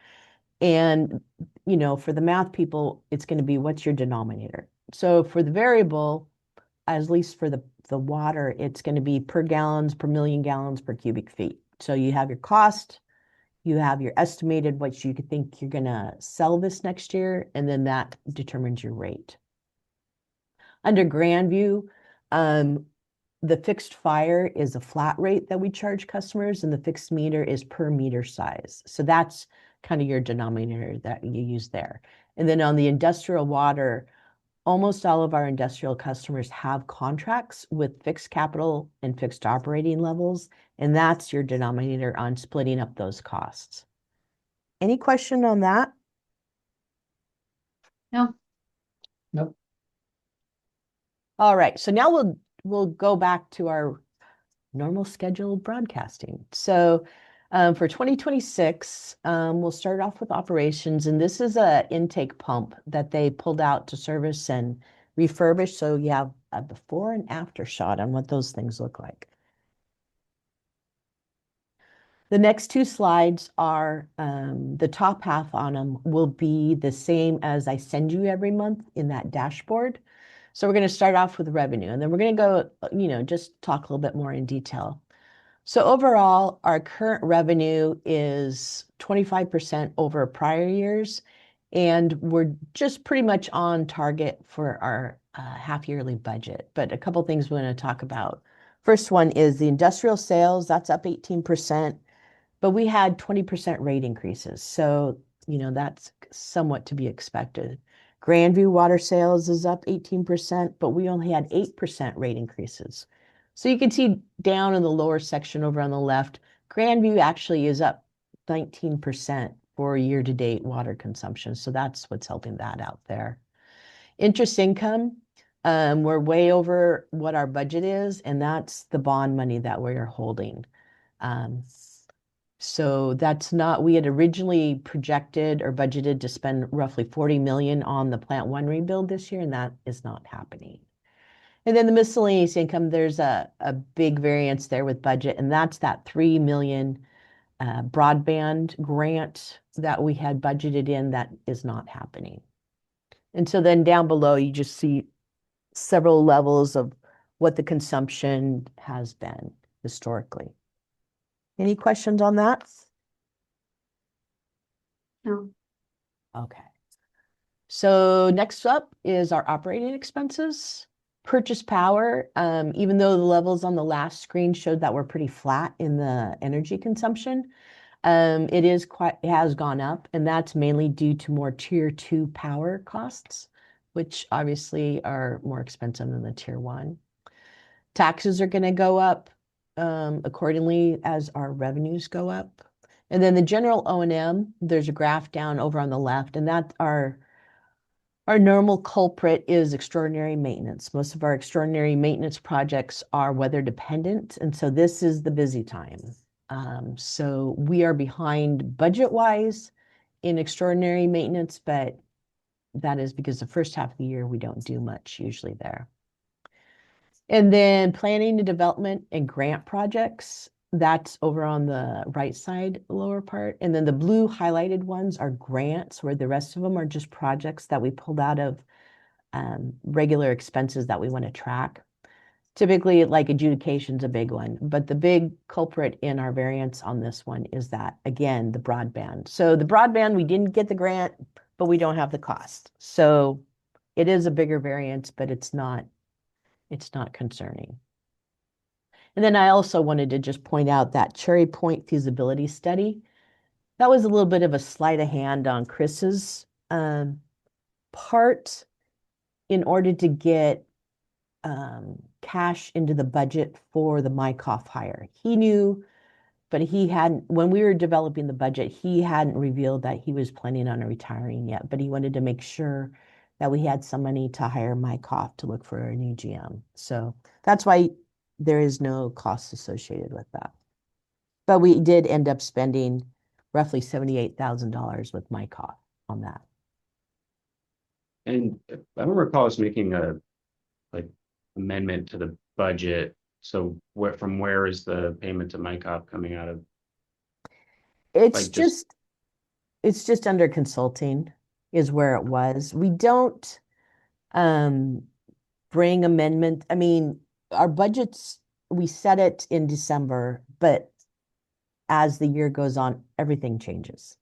And, for the math people, it's going to be, what's your denominator? So for the variable, at least for the water, it's going to be per gallons, per million gallons, per cubic feet. So you have your cost, you have your estimated what you think you're going to sell this next year, and then that determines your rate. Under Grandview, the fixed fire is a flat rate that we charge customers, and the fixed meter is per meter size. So that's kind of your denominator that you use there. And then on the industrial water, almost all of our industrial customers have contracts with fixed capital and fixed operating levels, and that's your denominator on splitting up those costs. Any question on that? No, Nope. All right, so now we'll go back to our normal scheduled broadcasting. So for 2026, we'll start off with operations, and this is a intake pump that they pulled out to service and refurbish. So you have a before and after shot on what those things look like. The next two slides are the top half on them will be the same as I send you every month in that dashboard. So we're going to start off with revenue, and then we're going to go, just talk a little bit more in detail. So overall, our current revenue is 25% over prior years, and we're just pretty much on target for our half-yearly budget. But a couple things we want to talk about. First one is the industrial sales, that's up 18%, but we had 20% rate increases. So, that's somewhat to be expected. Grandview water sales is up 18%, but we only had 8% rate increases. So you can see down in the lower section over on the left, Grandview actually is up 19% for year-to-date water consumption. So that's what's helping that out there. Interest income, we're way over what our budget is, and that's the bond money that we're holding. So that's not, we had originally projected or budgeted to spend roughly 40 million on the Plant 1 rebuild this year, and that is not happening. And then the miscellaneous income, there's a big variance there with budget, and that's that 3 million broadband grant that we had budgeted in that is not happening. And so then down below, you just see several levels of what the consumption has been historically. Any questions on that? no. Okay. So next up is our operating expenses. Purchase power, even though the levels on the last screen showed that we're pretty flat in the energy consumption, it has gone up, and that's mainly due to more tier 2 power costs, which obviously are more expensive than the tier 1. Taxes are going to go up accordingly as our revenues go up. And then the general O&M, there's a graph down over on the left, and that our normal culprit is extraordinary maintenance. Most of our extraordinary maintenance projects are weather dependent, and so this is the busy time. So we are behind budget-wise in extraordinary maintenance, but that is because the first half of the year we don't do much usually there. And then planning and development and grant projects, that's over on the right side, lower part. And then the blue highlighted ones are grants, where the rest of them are just projects that we pulled out of regular expenses that we want to track. Typically, like adjudication's a big one, but the big culprit in our variance on this one is that, again, the broadband. So the broadband, we didn't get the grant, but we don't have the cost. So it is a bigger variance, but it's not concerning. And then I also wanted to just point out that Cherry Point feasibility study. That was a little bit of a sleight of hand on Chris's part in order to get cash into the budget for the Mycoff hire. He knew, but he hadn't, when we were developing the budget, he hadn't revealed that he was planning on retiring yet, but he wanted to make sure that we had some money to hire Mycoff to look for a new GM. So that's why there is no cost associated with that. But we did end up spending roughly $78,000 with Mycoff on that. And I don't recall us making a amendment to the budget. So from where is the payment to Mycop coming out of? It's just under consulting is where it was. We don't bring amendment. I mean, our budgets, we set it in December, but as the year goes on, everything changes.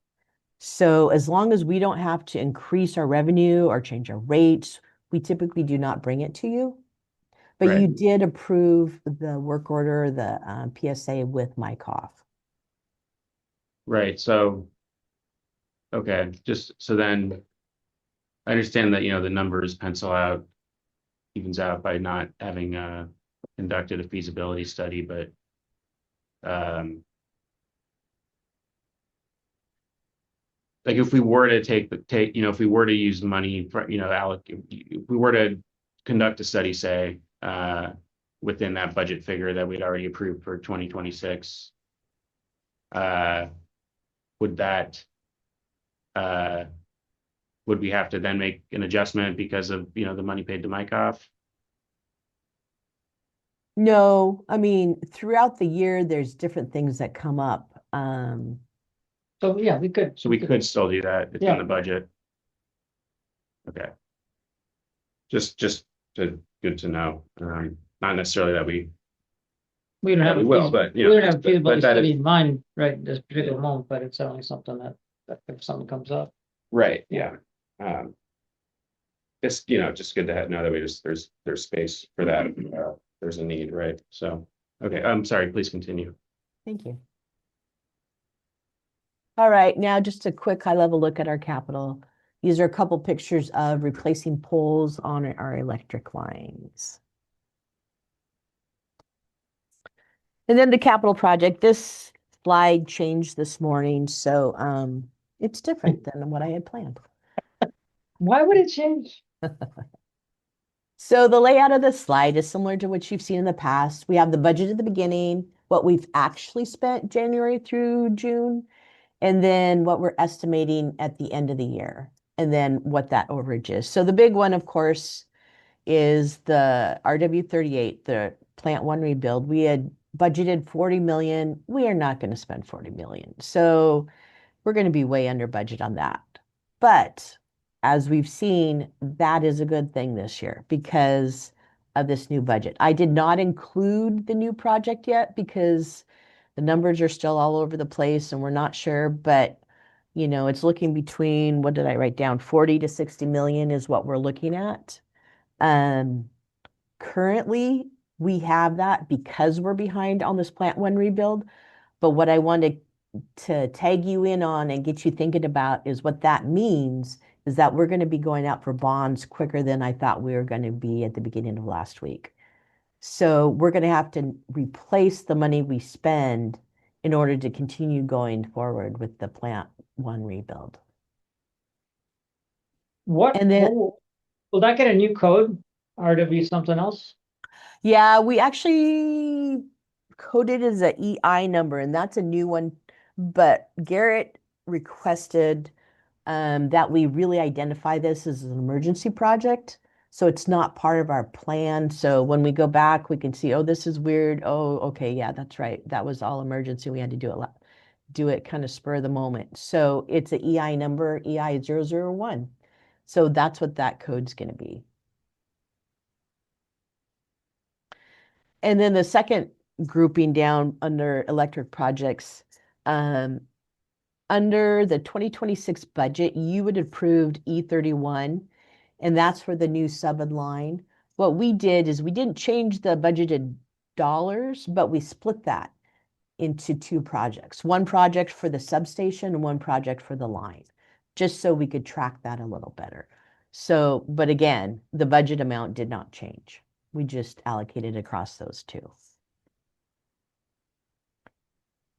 So as long as we don't have to increase our revenue or change our rates, we typically do not bring it to you. But Right. you did approve the work order, the PSA with Mycoff. Right. So, okay, just so then I understand that, the numbers pencil out, evens out by not having conducted a feasibility study, but like if we were to take, if we were to use money for, if we were to conduct a study, say, within that budget figure that we'd already approved for 2026, would that, uh, would we have to then make an adjustment because of, the money paid to Mycroft? No, I mean, throughout the year, there's different things that come up. So, yeah, we could. So we could still do that. It's in Yeah. the budget. Okay. Just good to know. Not necessarily that we We don't have. we a will, feas- but, We don't have a but feasibility that study is in mind, right, at this particular moment, but it's certainly something that if something comes up. right. Yeah. It's, just good to know that there's space for that. There's a need, right? So, okay, I'm sorry, please continue. Thank you. All right, now just a quick high-level look at our capital. These are a couple pictures of replacing poles on our electric lines. And then the capital project, this slide changed this morning, so it's different than what I had planned. Why would it change? So the layout of the slide is similar to what you've seen in the past. We have the budget at the beginning, what we've actually spent January through June, and then what we're estimating at the end of the year, and then what that overage is. So the big one, of course, is the RW38, the Plant 1 rebuild. We had budgeted 40 million. We are not going to spend 40 million. So we're going to be way under budget on that. But as we've seen, that is a good thing this year because of this new budget. I did not include the new project yet because the numbers are still all over the place and we're not sure, but it's looking between, what did I write down? 40 to 60 million is what we're looking at. Currently, we have that because we're behind on this Plant 1 rebuild. But what I wanted to tag you in on and get you thinking about is what that means is that we're going to be going out for bonds quicker than I thought we were going to be at the beginning of last week. So we're going to have to replace the money we spend in order to continue going forward with the Plant 1 rebuild. And then, Will that get a new code? RW something else? yeah, we actually coded as an EI number, and that's a new one. But Garrett requested that we really identify this as an emergency project. So it's not part of our plan. So when we go back, we can see, oh, this is weird. Oh, okay, yeah, that's right. That was all emergency. We had to do it kind of spur of the moment. So it's an EI number, EI 001. So that's what that code's going to be. And then the second grouping down under electric projects, under the 2026 budget, you would approved E31, and that's for the new sub and line. What we did is we didn't change the budgeted dollars, but we split that into two projects. One project for the substation and one project for the line, just so we could track that a little better. So, but again, the budget amount did not change. We just allocated across those two.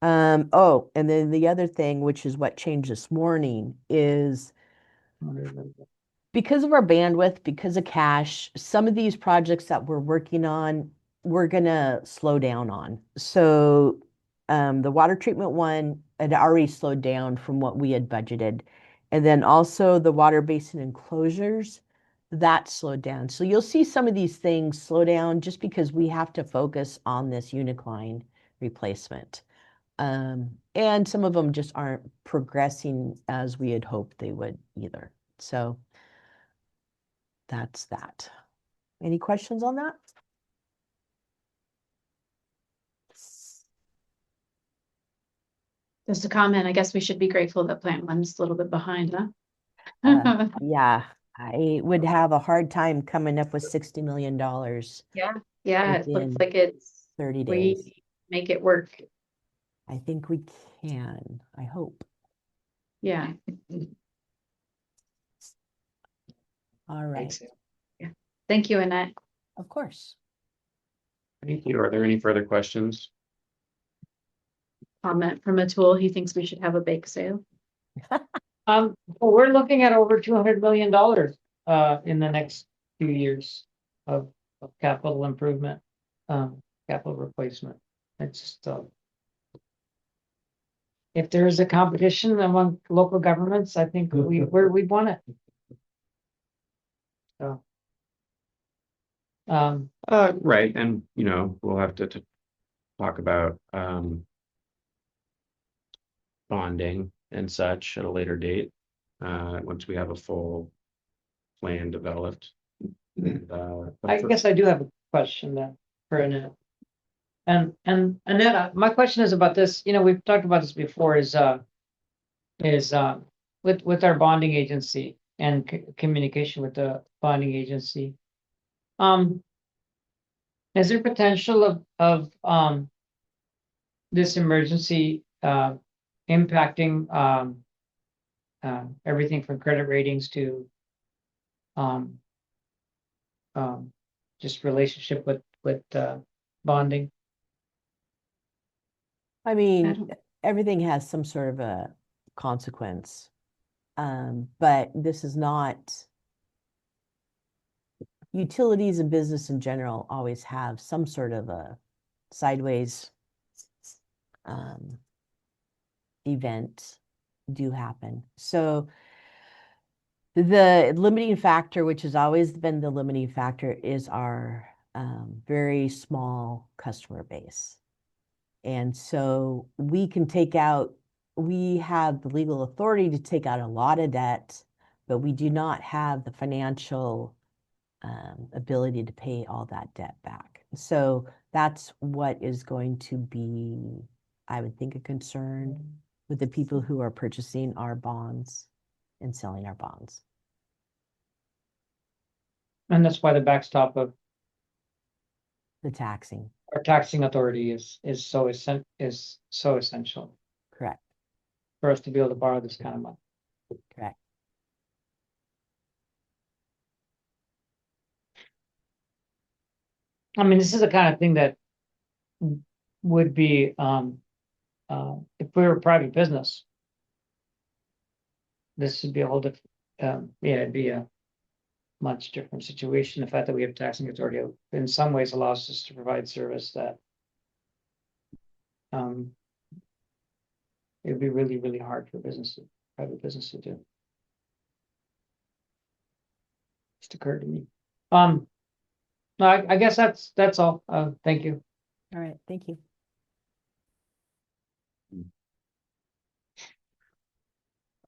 Oh, and then the other thing, which is what changed this morning, is because of our bandwidth, because of cash, some of these projects that we're working on, we're gonna slow down on. So the water treatment one had already slowed down from what we had budgeted. And then also the water basin enclosures, that slowed down. So you'll see some of these things slow down just because we have to focus on this Unicline replacement. And some of them just aren't progressing as we had hoped they would either. So that's that. Any questions on that? Just a comment, I guess we should be grateful that Plant 1's a little bit behind, huh? Yeah, I would have a hard time coming up with $60 million Yeah, yeah, it within looks like it's, 30 days. we make it work. I think we can, I hope. Yeah. All right, Yeah. Thank you, Annette. of course. Thank you. Are there any further questions? Comment from Atul, he thinks we should have a bake sale. Well, we're looking at over $200 million in the next few years of capital improvement, capital replacement. It's just if there is a competition among local governments, I think we'd want it. So. Right, and we'll have to talk about bonding and such at a later date, once we have a full plan developed. And, I guess I do have a question then for Annette. And Annette, my question is about this. We've talked about this before. Is with our bonding agency and communication with the bonding agency. Is there potential of this emergency impacting everything from credit ratings to just relationship with bonding? I mean, everything has some sort of a consequence. But this is not, utilities and business in general always have some sort of a sideways event do happen. So the limiting factor, which has always been the limiting factor, is our very small customer base. And so we have the legal authority to take out a lot of debt, but we do not have the financial ability to pay all that debt back. So that's what is going to be, I would think, a concern with the people who are purchasing our bonds and selling our bonds. And that's why the backstop of The taxing. our taxing authority is so essential Correct. for us to be able to borrow this kind of money. Correct. I mean, this is the kind of thing that would be if we were a private business. This would be a whole different, it'd be a much different situation. The fact that we have taxing authority in some ways allows us to provide service that it would be really, really hard for private business to do. Just occurred to me. No, I guess that's all. Thank you. All right. Thank you.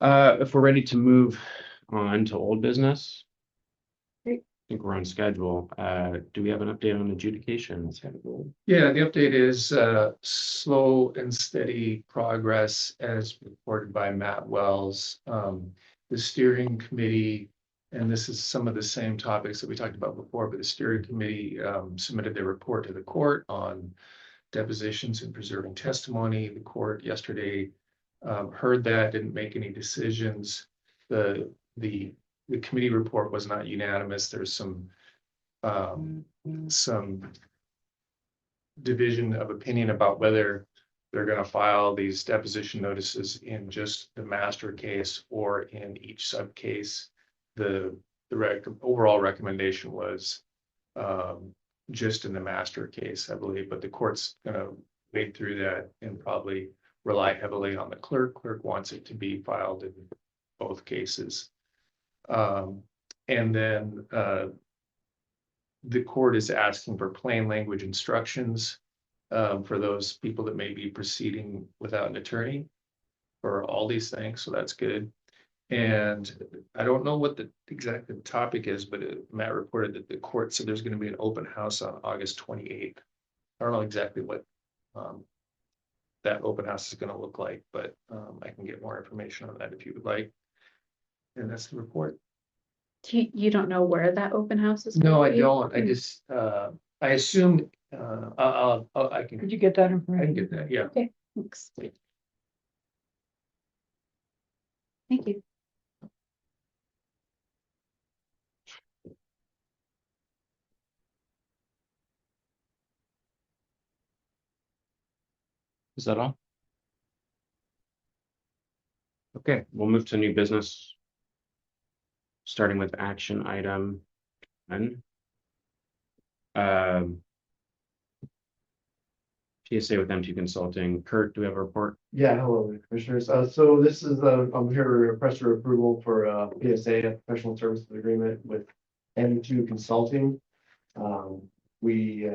If we're ready to move on to old business, Great. I think we're on schedule. Do we have an update on adjudication? Yeah, the update is slow and steady progress as reported by Matt Wells. The steering committee, and this is some of the same topics that we talked about before, but the steering committee submitted their report to the court on depositions and preserving testimony. The court yesterday heard that, didn't make any decisions. The committee report was not unanimous. There's some division of opinion about whether they're going to file these deposition notices in just the master case or in each sub case. The overall recommendation was just in the master case, I believe, but the court's going to wade through that and probably rely heavily on the clerk. Clerk wants it to be filed in both cases. And then the court is asking for plain language instructions for those people that may be proceeding without an attorney for all these things. So that's good. And I don't know what the exact topic is, but Matt reported that the court said there's going to be an open house on August 28th. I don't know exactly what that open house is going to look like, but I can get more information on that if you would like. And that's the report. You don't know where that open house is? No, going I to be? don't. I just I assumed I can. Could you get that I can information? get that. Yeah. Okay, thanks. Thank you. Is that all? Okay, we'll move to new business. Starting with action item 10. PSA with M2 Consulting. Kurt, do we have a report? Yeah, hello, commissioners. So this is, I'm here to request your approval for PSA, a professional services agreement with M2 Consulting. We've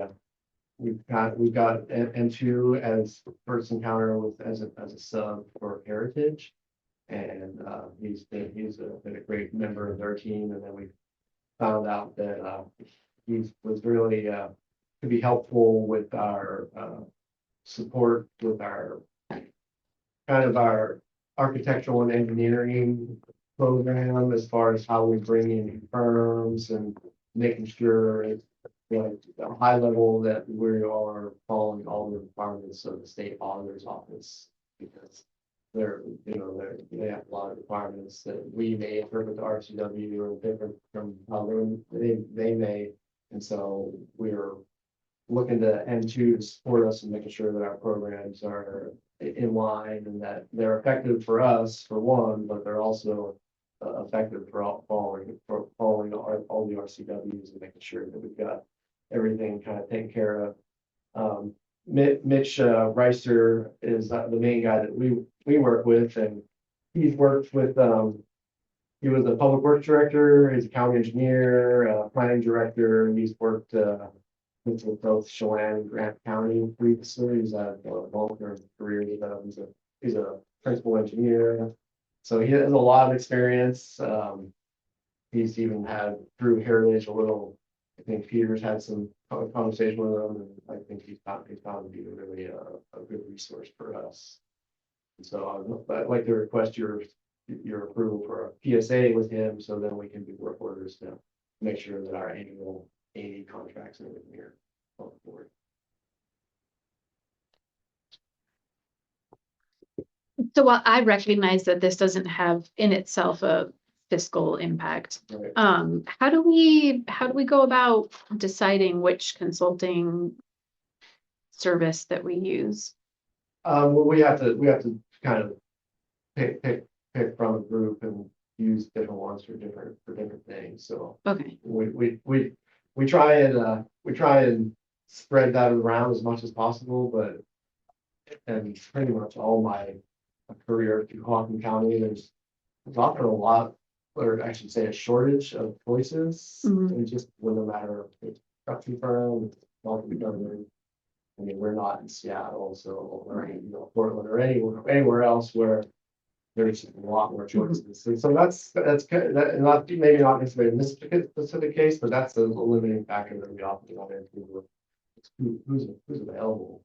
got M2 as first encounter with as a sub for Heritage. And he's been a great member of their team. And then we found out that he was really to be helpful with our support with our kind of our architectural and engineering program as far as how we bring in firms and making sure it's like a high level that we are following all the requirements of the state auditor's office, because they have a lot of requirements that we may interpret the RCW or different from how they may. And so we're looking to M2 to support us and making sure that our programs are in line and that they're effective for us, for one, but they're also effective for following all the RCWs and making sure that we've got everything kind of taken care of. Mitch Reister is the main guy that we work with, and he's worked with he was a public works director, he's a county engineer, planning director, and he's worked with both Chelan and Grant County previously. He's had a long-term career. He's a principal engineer, so he has a lot of experience. He's even had through Heritage a little. I think Peter's had some conversation with him, and I think he's found to be really a good resource for us. And so I'd like to request your approval for a PSA with him, so then we can do work orders to make sure that our annual A contracts and everything are on board. So while I recognize that this doesn't have in itself a fiscal impact, Right. how do we go about deciding which consulting service that we use? Well, we have to kind of pick from a group and use different ones for different things. So Okay. we try and spread that around as much as possible, but and pretty much all my career through Whatcom County, there's often a lot, or I should say a shortage of choices. Mhm. And just no matter if it's construction firm, government. I mean, we're not in Seattle, so or Portland or anywhere else where there's a lot more choices. And so that's kind of, not maybe not necessarily in this specific case, but that's a limiting factor that we often run into. Who's available,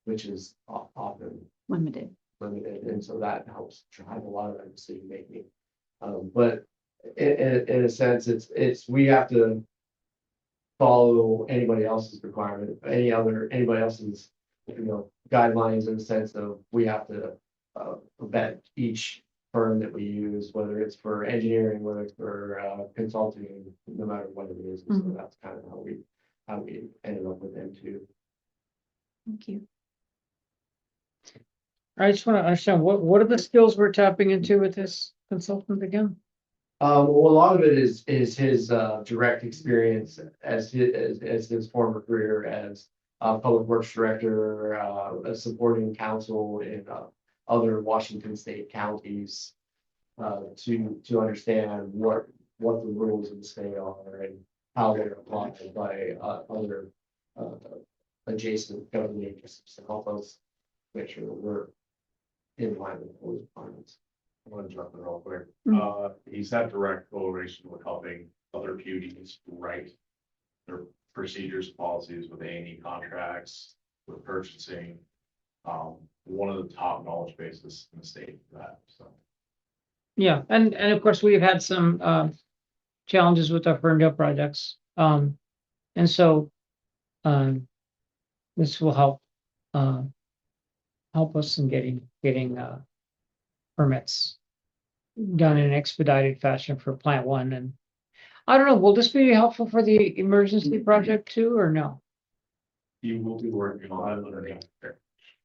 which is often Limited. And so that helps drive a lot of that decision making. But in a sense, it's we have to follow anybody else's requirement, anybody else's guidelines, in the sense of we have to vet each firm that we use, whether it's for engineering, whether it's for consulting, no matter what it is. And so that's kind of how we ended up with them too. Thank you. I just want to understand what are the skills we're tapping into with this consultant again? Well, a lot of it is his direct experience as his former career as public works director, supporting council in other Washington state counties to understand what the rules of the state are and how they're applied by other adjacent government agencies to help us make sure that we're in line with those requirements. I want to jump in real quick. He's had direct correlation with helping other PUDs write their procedures, policies with A&E contracts, with purchasing. One of the top knowledge bases in the state for that. So Yeah, and of course we've had some challenges with our Ferndale projects. And so this will help us in getting permits done in an expedited fashion for plant one. And I don't know, will this be helpful for the emergency project too, or no? he will be working on it underneath there.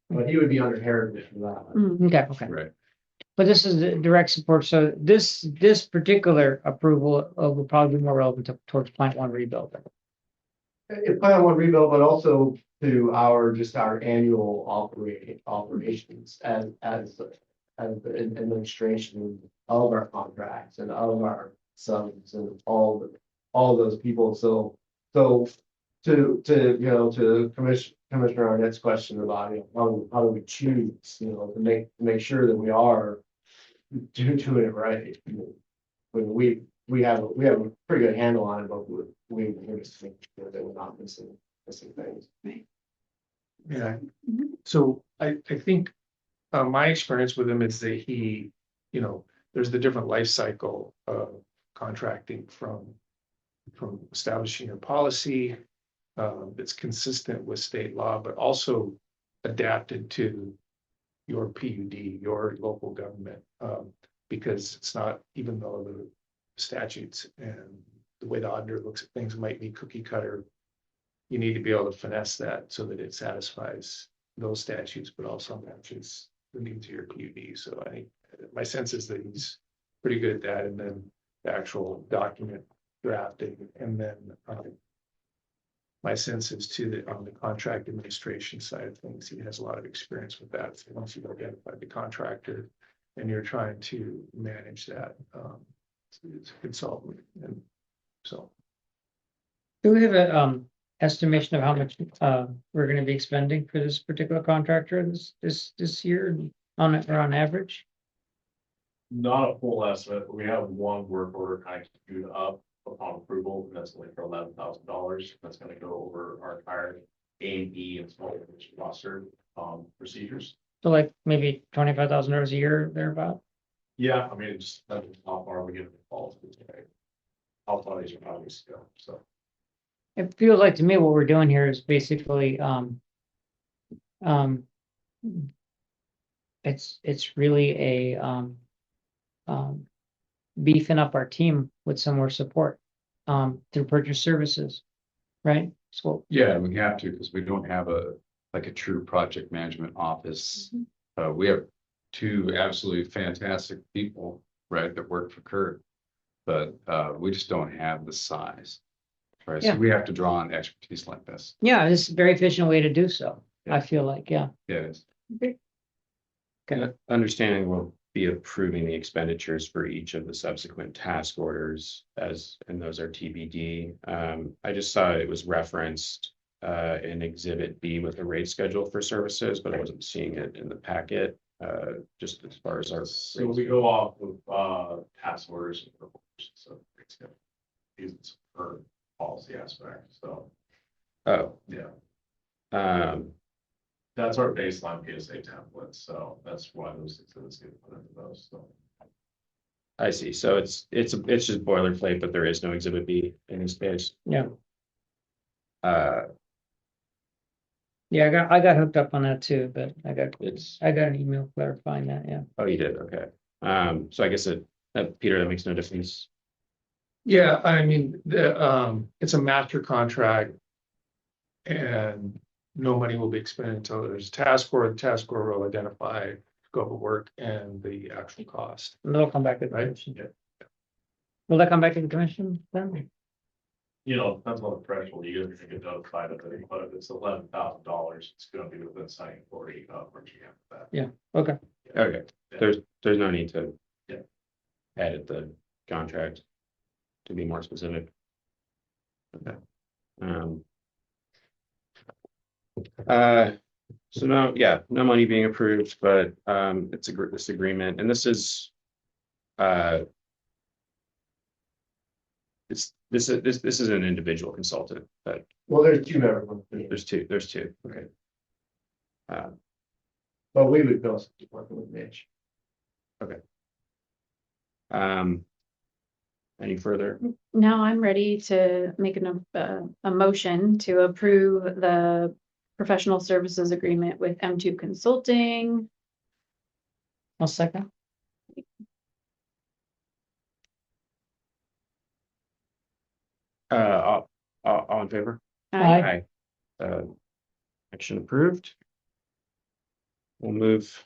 But he would be under heritage for that. Okay. Right. But this is the direct support, so this particular approval will probably be more relevant towards plant one rebuild. It's plan one rebuild, but also to just our annual operations as the administration of our contracts and of our subs and all those people. So to Commissioner Arnett's question about, how do we choose, to make sure that we are doing it right. When we have a pretty good handle on it, but we just make sure that we're not missing things. Yeah, Mhm. so I think my experience with him is that he, there's the different life cycle of contracting from establishing a policy that's consistent with state law, but also adapted to your PUD, your local government, because it's not, even though the statutes and the way the auditor looks at things might be cookie cutter, you need to be able to finesse that so that it satisfies those statutes, but also matches the needs of your PUD. So I think my sense is that he's pretty good at that, and then the actual document drafting, and then my sense is too that on the contract administration side of things, he has a lot of experience with that. So once you've identified the contractor and you're trying to manage that, it's a consultant, and so. Do we have a estimation of how much we're gonna be expending for this particular contractor this year on average? Not a full estimate, but we have one work order kind of queued up upon approval, and that's only for $11,000. That's gonna go over our entire A and B and small business roster procedures. So like maybe $25,000 a year thereabout? Yeah, I mean, it's how far we get in the falls, how far these projects go, so. It feels like to me what we're doing here is basically it's really a beefing up our team with some more support through purchase services, right? So Yeah, we have to, because we don't have a true project management office. We have two absolutely fantastic people, right, that work for Kurt, but we just don't have the size. Right, Yeah. so we have to draw on expertise like this. yeah, it's a very efficient way to do so. Yeah. I feel like, yeah. Yeah, Understanding we'll be approving the expenditures for each of the subsequent task orders and those are TBD. I just saw it was referenced in Exhibit B with the rate schedule for services, but I wasn't seeing it in the packet. Just as far as our. So we go off of task orders and reports, so it's gonna use this for policy aspect, so, Oh, yeah. um, That's our baseline PSA template, so that's why those exhibits get put into those, so. I see. So it's just boilerplate, but there is no Exhibit B in this case. Yeah. Uh, Yeah, I got hooked up on that too, but I got it's, an email clarifying that, yeah. oh, you did, okay. So I guess Peter, that makes no difference. Yeah, I mean, it's a master contract. And no money will be expended until there's a task order. The task order will identify scope of work and the actual cost. And they'll come back to the Right. commission. Will that come back to the commission then? Depends on the threshold, you guys can get notified of it, but if it's $11,000, it's gonna be within signing authority, once you have that. Yeah, okay. Okay, there's no need to. Yeah. Edit the contract to be more specific. Okay. So no, yeah, no money being approved, but it's this agreement, and this is this is an individual consultant, but Well, there's two members on the team, there's two. Okay. but we would go working with Mitch. Any further? Now I'm ready to make a motion to approve the professional services agreement with M2 Consulting. I'll second. All in favor? Aye. Action approved. We'll move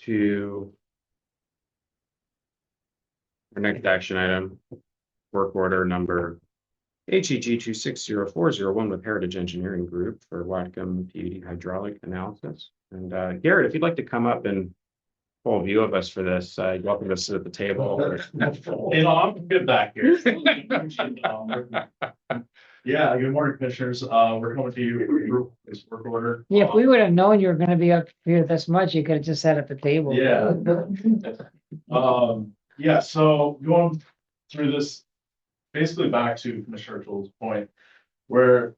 to Our next action item, work order number HEG 260401 with Heritage Engineering Group for Whatcom PUD hydraulic analysis. And Garrett, if you'd like to come up and full view of us for this, you're welcome to sit at the table. I'm good back here. Yeah, good morning, commissioners. We're coming to you with this work order. Yeah, if we would have known you were gonna be up here this much, you could have just sat at the table. Yeah. Yeah, so going through this, basically back to Commissioner Tool's point, where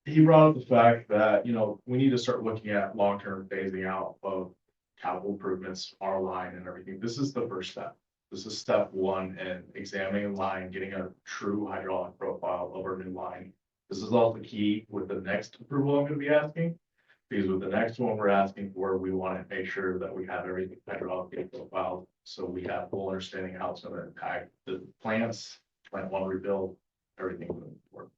he brought up the fact that, we need to start looking at long-term phasing out of capital improvements, our line and everything. This is the first step. This is step one in examining a line, getting a true hydraulic profile of our new line. This is also key with the next approval I'm gonna be asking. Because with the next one we're asking for, we want to make sure that we have everything hydraulically profiled. So we have full understanding how it's going to impact the plants, plant one rebuild, everything moving forward.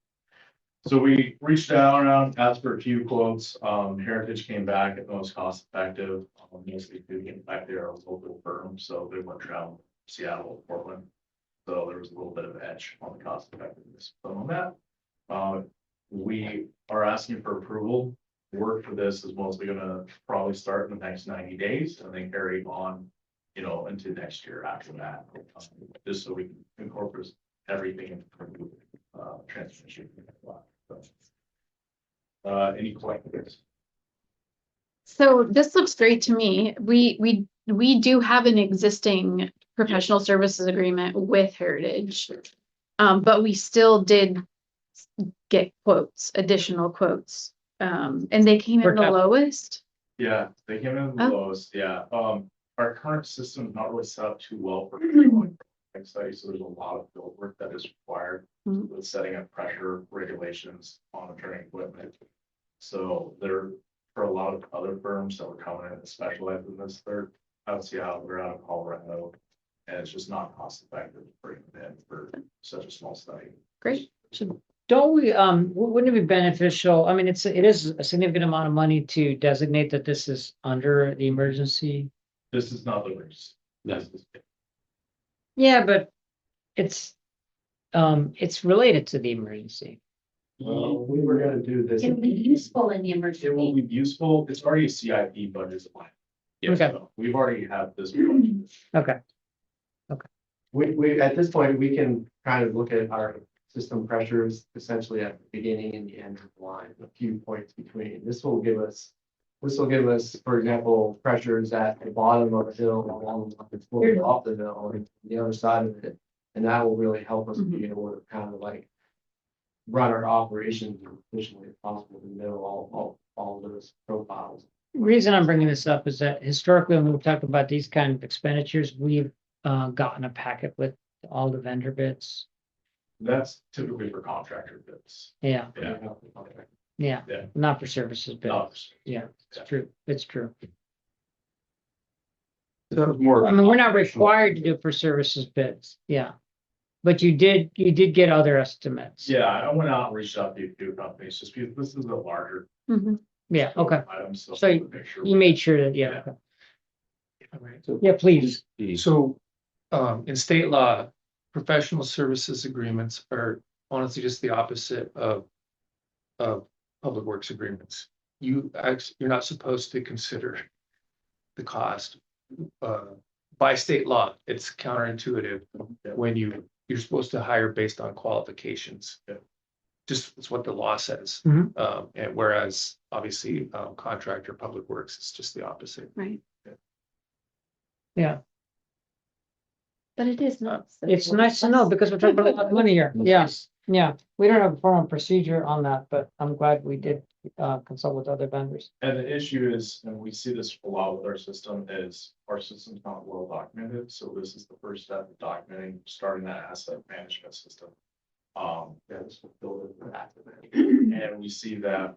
So we reached out around, asked for a few quotes. Heritage came back at most cost effective. Mostly due to the fact they are a local firm, so they weren't traveling Seattle, Portland. So there was a little bit of edge on the cost effectiveness. So on that, we are asking for approval. Work for this is mostly gonna probably start in the next 90 days and then carry on, into next year after that. Just so we can incorporate everything into transmission. Any questions? So this looks great to me. We do have an existing professional services agreement with Heritage. But we still did get additional quotes. And they came in the lowest. Yeah, they came in the lowest, yeah. Our current system is not really set up too well for studies, so there's a lot of field work that is required with setting up pressure regulations, monitoring equipment. So there, for a lot of other firms that were coming in and specialize in this, they're out of Seattle, we're out of Colorado, and it's just not cost effective to bring them in for such a small study. Great. Don't we, wouldn't it be beneficial? I mean, it is a significant amount of money to designate that this is under the emergency. This is not the emergency. This is Yeah, but it's related to the emergency. We were gonna do this. It'll be useful in the emergency. It will be useful. It's already a CIP budget line. Yes, Okay. so we've already have this. Okay. We, at this point, we can kind of look at our system pressures essentially at the beginning and the end of the line, a few points between. This will give us, for example, pressures at the bottom of the hill along the floor off the hill and the other side of it. And that will really help us be able to kind of like run our operations as efficiently as possible to know all of those profiles. The reason I'm bringing this up is that historically, when we talk about these kind of expenditures, we've gotten a packet with all the vendor bids. That's typically for contractor bids. Yeah, Yeah. not for services bids. Dollars. Yeah, it's true. It's true. That was more. I mean, we're not required to do it for services bids. Yeah. But you did get other estimates. Yeah, I went out and reached out to a few companies just because this is a larger. Yeah, okay. Item, So make sure you made sure that, Yeah. okay. So, Yeah, please. So, in state law, professional services agreements are honestly just the opposite of public works agreements. You're not supposed to consider the cost. By state law, it's counterintuitive when you're supposed to hire based on qualifications. Yeah. Just it's what the law says. Mhm. And whereas obviously contractor public works, it's just the opposite. Right. Yeah, But it is nice. it's nice to know because we're talking about a lot of money here. Yes, yeah. We don't have a formal procedure on that, but I'm glad we did consult with other vendors. And the issue is, and we see this a lot with our system, is our system's not well documented. So this is the first step of documenting, starting that asset management system. This will build it for asset management. And we see that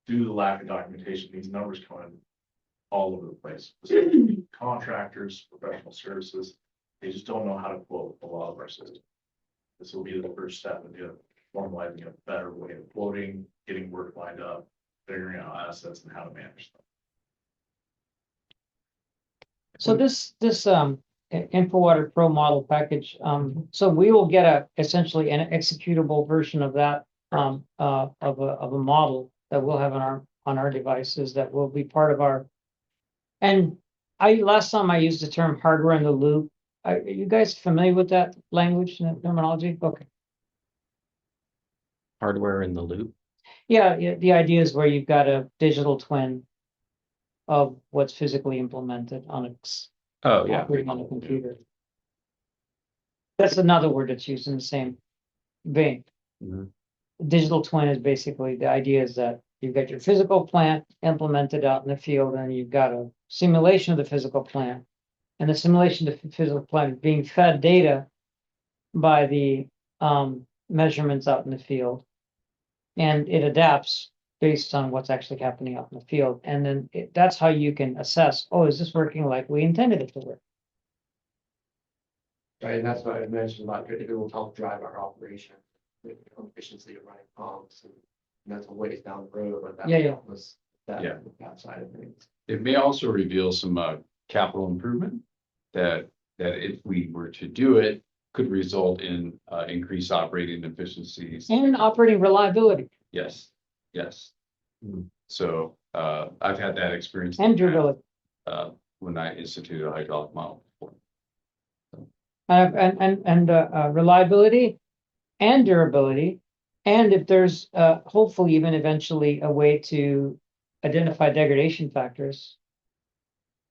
due to the lack of documentation, these numbers come in all over the place. Contractors, professional services, they just don't know how to quote a lot of our systems. This will be the first step in formalizing a better way of quoting, getting work lined up, figuring out assets and how to manage them. So this InfoWater Pro model package. So we will get essentially an executable version of that, of a model that we'll have on our devices that will be part of our. And last time I used the term hardware in the loop. Are you guys familiar with that language and that terminology? Okay. Hardware in the loop. Yeah, the idea is where you've got a digital twin of what's physically implemented on Oh, yeah. operating on a computer. That's another word that's used in the same vein. Mhm. Digital twin is basically the idea is that you've got your physical plant implemented out in the field, and you've got a simulation of the physical plant, and the simulation of the physical plant is being fed data by the measurements out in the field, and it adapts based on what's actually happening out in the field. And then that's how you can assess, oh, is this working like we intended it to work? Right, and that's what I mentioned about it will help drive our operation, the efficiency of running pumps, and that's a ways down the road, but that Yeah. was that, Yeah. that side of things. It may also reveal some capital improvement that if we were to do it, could result in increased operating efficiencies. And operating reliability Yes, yes. Mhm. So I've had that experience and durability. when I instituted a hydraulic model before. And reliability and durability. And if there's hopefully even eventually a way to identify degradation factors,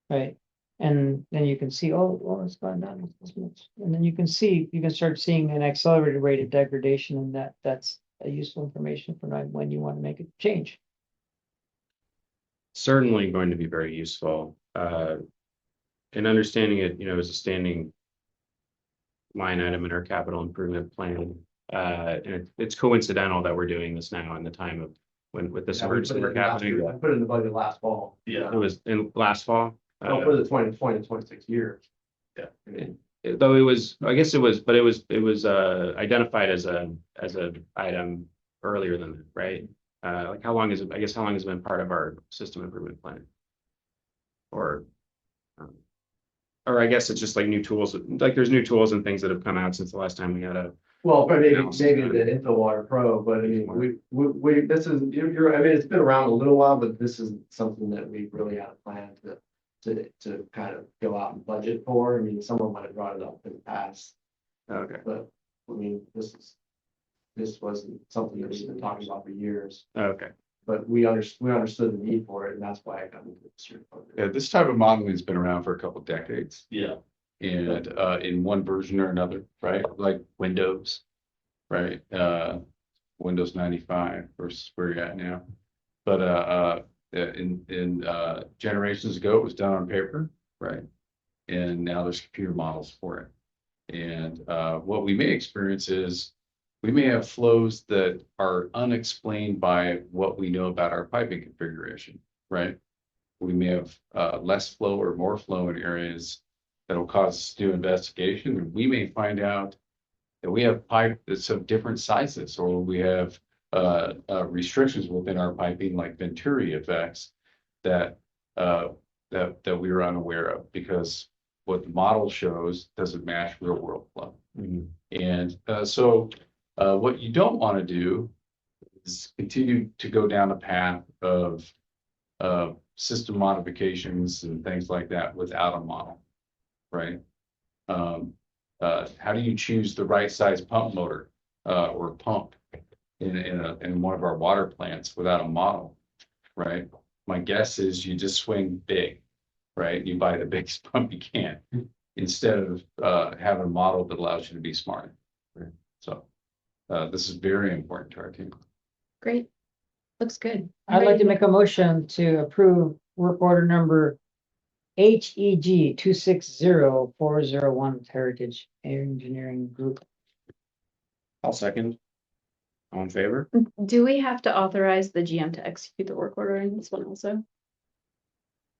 right? And then you can see, oh, it's gone down this much. And then you can start seeing an accelerated rate of degradation, and that's a useful information for knowing when you want to make a change. Certainly going to be very useful. And understanding it, as a standing line item in our capital improvement plan. And it's coincidental that we're doing this now in the time of with this emergency work happening. I put it in the budget last fall. Yeah. It was in last fall. Well, for the 2026 year. Yeah. Though it was, I guess it was, but it was identified as a item earlier than that, right? Like how long has it been part of our system improvement plan? Or I guess it's just like new tools, like there's new tools and things that have come out since the last time we had a. Well, but maybe Analysis the done. InfoWater Pro, but I mean, we this is, I mean, it's been around a little while, but this is something that we really had a plan to kind of go out and budget for. I mean, someone might have brought it up in the past, Okay, but I mean, this wasn't something that we've been talking about for years, okay. but we understood the need for it, and that's why I got into this year. Yeah, this type of modeling has been around for a couple decades. Yeah. And in one version or another, right? Like Windows, right? Windows 95 versus where you're at now. But in generations ago, it was done on paper, right? And now there's computer models for it. And what we may experience is we may have flows that are unexplained by what we know about our piping configuration, right? We may have less flow or more flow in areas that'll cause us to do investigation, and we may find out that we have pipe that's of different sizes, or we have restrictions within our piping, like Venturi effects, that we were unaware of because what the model shows doesn't match real world flow. Mhm. And so what you don't want to do is continue to go down a path of system modifications and things like that without a model. Right? How do you choose the right size pump motor or pump in one of our water plants without a model? Right? My guess is you just swing big, right? You buy the biggest pump you can instead of having a model that allows you to be smart. Right? So this is very important to our team. Great. Looks good. I'd like to make a motion to approve work order number HEG 260401 with Heritage Engineering Group. I'll second. All in favor? Do we have to authorize the GM to execute the work order in this one also?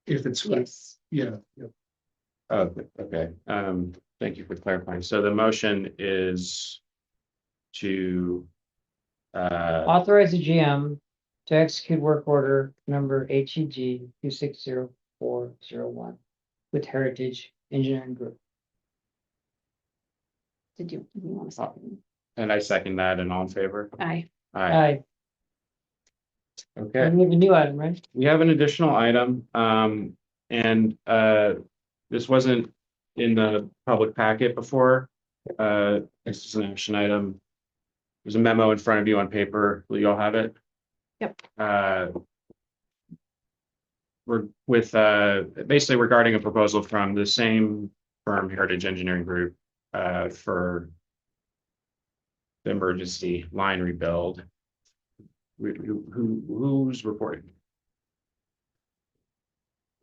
If it's, Yes. yeah. Oh, okay. Thank you for clarifying. So the motion is to Authorize the GM to execute work order number HEG 260401 with Heritage Engineering Group. Did you want to say? And I second that, and all in favor? Aye. Aye. Aye. Okay. And we have a new item, right? We have an additional item, and this wasn't in the public packet before. This is an action item. There's a memo in front of you on paper. Will you all have it? Yep. We're with basically regarding a proposal from the same firm, Heritage Engineering Group, for the emergency line rebuild. Who's reporting?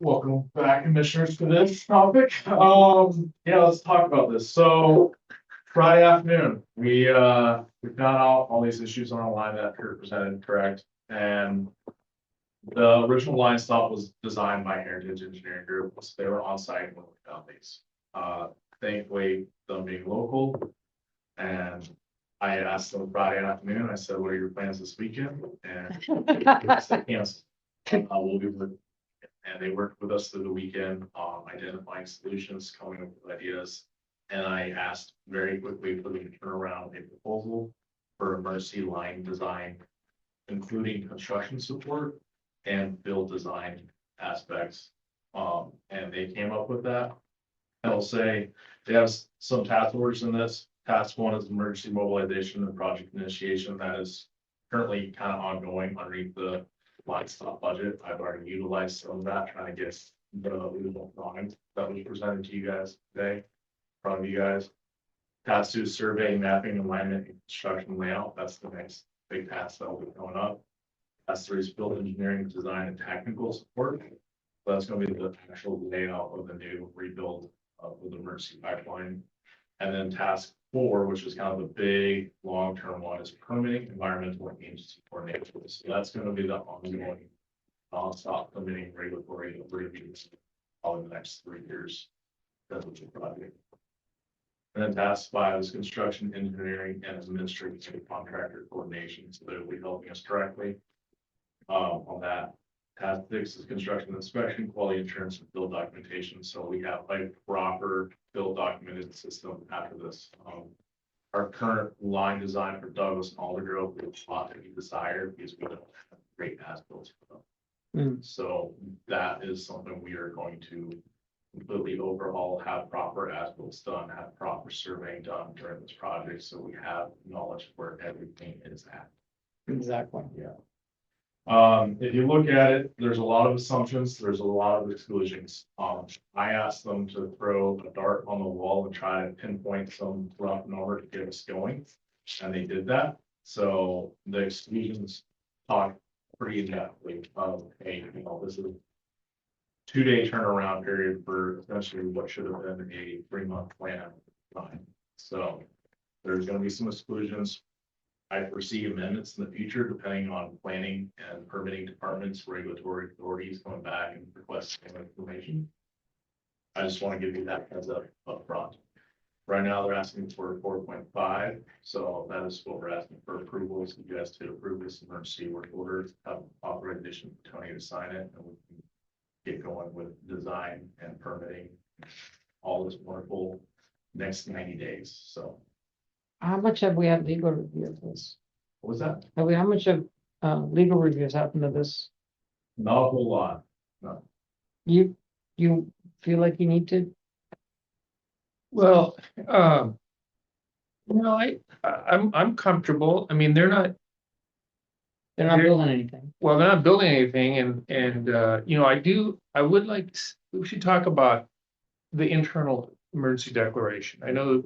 Welcome back, commissioners, to this topic. Yeah, let's talk about this. So Friday afternoon, we found out all these issues on our line that Kurt presented, correct? And the original line stop was designed by Heritage Engineering Group, so they were on site when we found these. Thankfully, them being local, and I asked them Friday afternoon, I said, what are your plans this weekend? And they said, cancel. We'll be with, and they worked with us through the weekend, identifying solutions, coming up with ideas. And I asked very quickly for them to turn around a proposal for emergency line design, including construction support and build design aspects. And they came up with that. I'll say they have some task orders in this. Task one is emergency mobilization and project initiation. That is currently kind of ongoing underneath the line stop budget. I've already utilized some of that, trying to get the original drawing that was presented to you guys today, from you guys. Task two is survey, mapping, alignment, and construction layout. That's the next big task that will be coming up. Task three is build engineering, design, and technical support. So that's going to be the actual layout of the new rebuild of the emergency pipeline. And then task four, which is kind of the big long-term one, is permitting, environmental, and agency coordination. So that's going to be the ongoing non-stop permitting regulatory reviews all in the next 3 years. That's what you're probably. And then task five is construction, engineering, and administrative contractor coordination. So they'll be helping us directly on that. Task six is construction inspection, quality assurance, and build documentation. So we have a proper build documented system after this. Our current line design for Douglas and Aldergrove is a lot to be desired because we don't have great as-built for them. So that is something we are going to completely overhaul, have proper as-built done, have proper surveying done during this project. So we have knowledge where everything is at. Exactly. Yeah. If you look at it, there's a lot of assumptions, there's a lot of exclusions. I asked them to throw a dart on the wall and try to pinpoint some rough number to get us going, and they did that. So the exclusions talk pretty in-depthly of, hey, you know, this is a 2-day turnaround period for essentially what should have been a 3-month plan. So there's going to be some exclusions. I foresee amendments in the future, depending on planning and permitting departments, regulatory authorities coming back and requesting information. I just want to give you that heads up front. Right now, they're asking for 4.5, so that is what we're asking for approval. So you guys to approve this emergency work order, have authorization for Tony to sign it, and we can get going with design and permitting all this wonderful next 90 days. So. How much have we had legal review of this? What was that? How much of legal reviews happened to this? Not a whole lot. No. You feel like you need to? Well, I'm comfortable. I mean, they're not building anything. Well, they're not building anything, and we should talk about the internal emergency declaration. I know,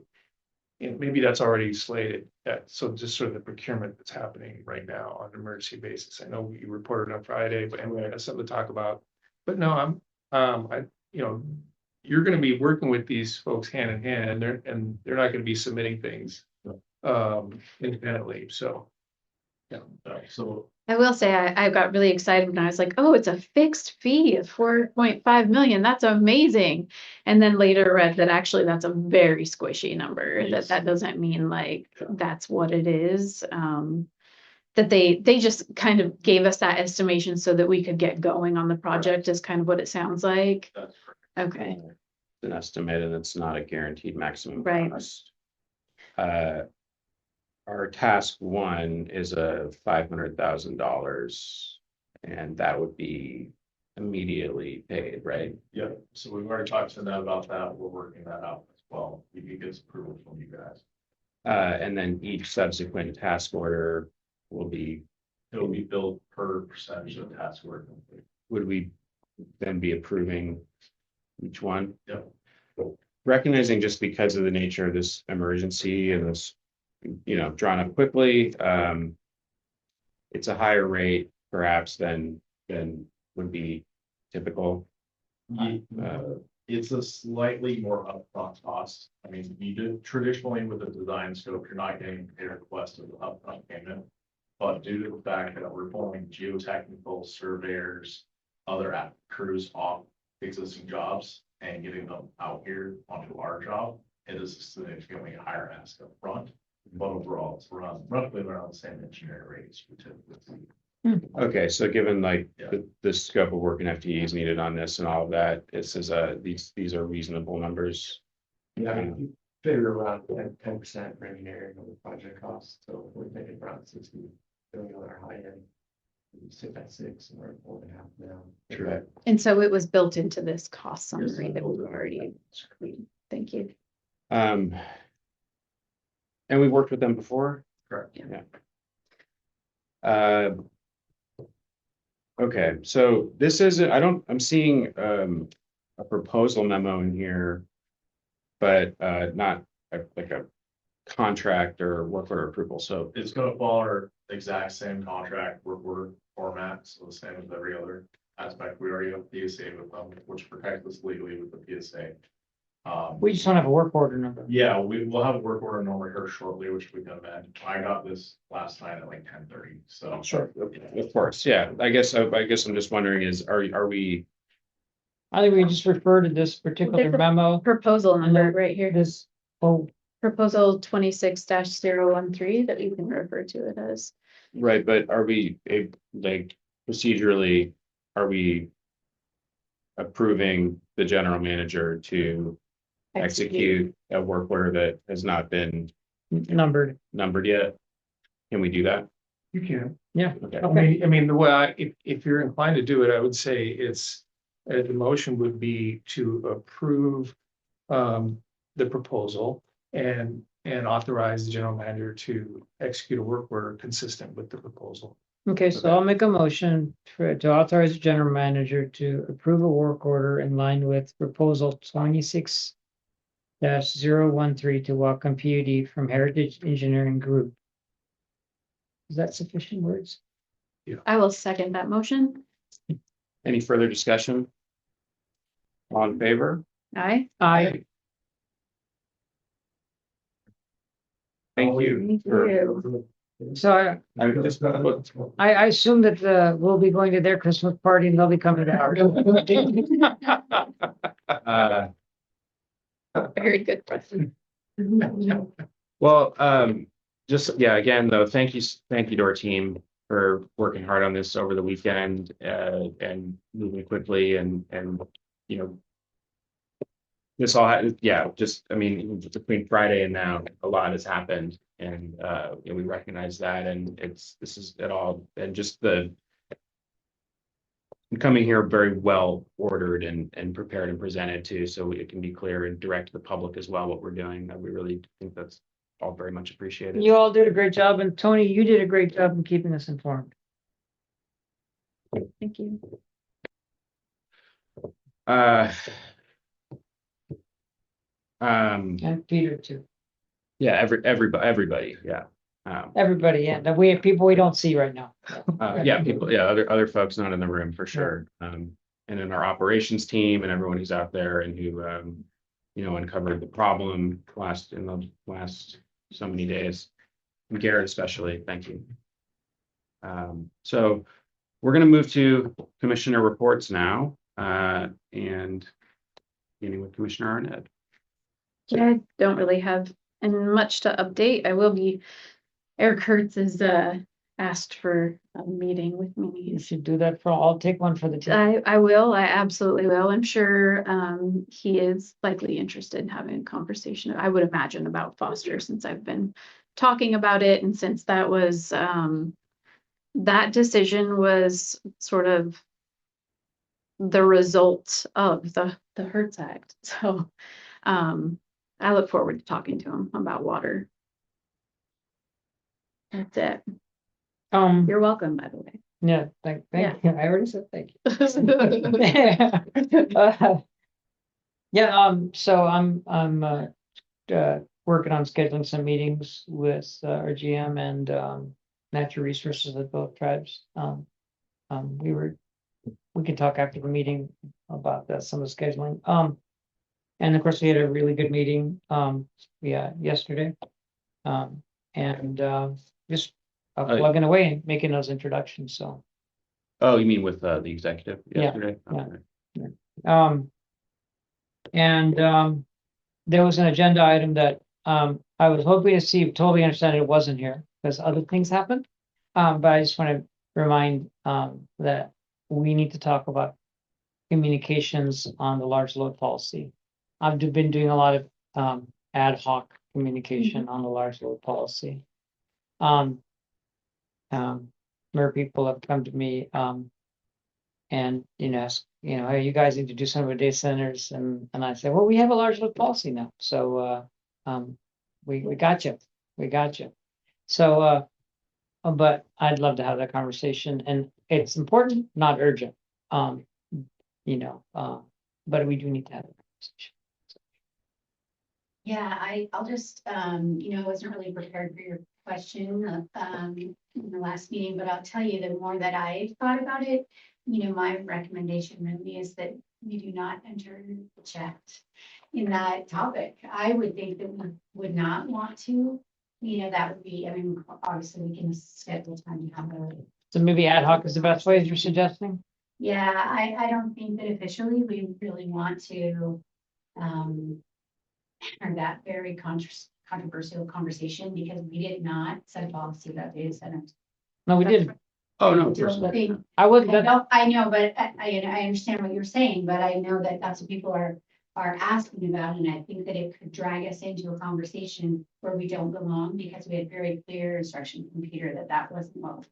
maybe that's already slated. So just sort of the procurement that's happening right now on an emergency basis. I know we reported on Friday, but anyway, that's something to talk about. But no, you're going to be working with these folks hand in hand, and they're not going to be submitting things independently. So. Yeah, so I will say I got really excited when I was like, oh, it's a fixed fee of 4.5 million. That's amazing. And then later read that actually that's a very squishy number. Yes. That doesn't mean like that's what it is. That they just kind of gave us that estimation so that we could get going on the project is kind of what it sounds like. that's correct. Okay. An estimate, and it's not a guaranteed maximum Right. cost. our task one is a $500,000, and that would be immediately paid, right? Yeah, so we've already talked to them about that. We're working that out as well. If you get approval from you guys. And then each subsequent task order will be, It'll be billed per percentage of task work. would we then be approving each one? Yep. Recognizing just because of the nature of this emergency and this, drawn up quickly, it's a higher rate perhaps than would be typical. It's a slightly more upfront cost. I mean, you do traditionally with the design scope, you're not getting a request of the upfront payment. But due to the fact that we're pulling geotechnical surveyors, other crews off existing jobs and getting them out here onto our job, it is a significantly higher ask up front. But overall, it's roughly around the same engineering rates we typically see. Okay, so given like Yeah. the scope of work and FTEs needed on this and all of that, this is these are reasonable numbers. Yeah, you figure around 10% for engineering of the project cost, so we're thinking around 60, going on our high end. We sit at 6 and we're at 4.5 now. Sure. And so it was built into this cost Yes, summary that we've already, thank you. And we worked with them before? Correct. Yeah. Okay, so this isn't, I'm seeing a proposal memo in here, but not like a contract or work order approval, so It's gonna follow our exact same contract work order format, so the same as every other aspect. We already have PSA with them, which protects us legally with the PSA. We just don't have a work order number. Yeah, we will have a work order number here shortly, which we can amend. I got this last night at like 10:30, so. Sure. of course, yeah, I guess I'm just wondering is, are we, I think we just refer to this particular There's a memo, Proposal number right here, this, oh, proposal 26-013 that you can refer to it as. right, but are we, like procedurally, are we approving the general manager to execute a work order that has not been numbered. numbered yet? Can we do that? You can. Yeah. Okay. Okay. I mean, the way if you're inclined to do it, I would say it's, the motion would be to approve the proposal and authorize the general manager to execute a work order consistent with the proposal. Okay, so I'll make a motion to authorize the general manager to approve a work order in line with proposal 26-013 to Whatcom PUD from Heritage Engineering Group. Is that sufficient words? I will second that motion. Any further discussion? All in favor? Aye. Aye. Thank you. Thank for- you. So I just, I assume that we'll be going to their Christmas party and they'll be coming to ours. Very good question. well, just, yeah, again, though, thank you to our team for working hard on this over the weekend, and moving quickly and, this all had, yeah, just, I mean, between Friday and now, a lot has happened and, we recognize that and this is it all, and just coming here very well ordered and prepared and presented too, so it can be clear and direct to the public as well what we're doing. We really think that's all very much appreciated. You all did a great job, and Tony, you did a great job in keeping us informed. Thank you. And Peter too. Yeah, everybody, yeah. Everybody, yeah, that we have people we don't see right now. Yeah, people, yeah, other folks not in the room for sure. And in our operations team and everyone who's out there and who, uncovered the problem in the last so many days. And Garrett especially, thank you. So we're going to move to commissioner reports now, and beginning with Commissioner Arnett. Yeah, I don't really have much to update. Eric Hertz is asked for a meeting with me. You should do that I'll take one for the team. I will, I absolutely will. I'm sure he is likely interested in having a conversation, I would imagine, about Foster, since I've been talking about it, and since that was that decision was sort of the result of the Hertz Act. So I look forward to talking to him about water. That's it. You're welcome, by the way. Yeah, thank you. I already said thank you. So I'm working on scheduling some meetings with our GM and natural resources of both tribes. We can talk after the meeting about that, some of the scheduling. And of course we had a really good meeting yesterday. Just plugging away and making those introductions. So Oh, you mean with the executive yesterday? Yeah. Okay. There was an agenda item that I was hoping to see. Totally understand it wasn't here because other things happened. But I just want to remind that we need to talk about communications on the large load policy. I've been doing a lot of ad hoc communication on the large load policy. More people have come to me and ask, hey, you guys need to do some of the data centers, and I say, well, we have a large load policy now, so we got you. So but I'd love to have that conversation, and it's important, not urgent. But we do need to have a conversation. Yeah, I'll just, I wasn't really prepared for your question in the last meeting, but I'll tell you, the more that I thought about it, my recommendation really is that we do not interject in that topic. I would think that we would not want to, that would be, obviously we can schedule time to have a. So maybe ad hoc is the best way, as you're suggesting? Yeah, I don't think that officially we really want to have that very controversial conversation, because we did not set a policy about data centers. No, we didn't. Oh, no, I wouldn't. I know, but I understand what you're saying, but I know that that's what people are asking about, and I think that it could drag us into a conversation where we don't belong, because we had very clear instruction from Peter that wasn't what.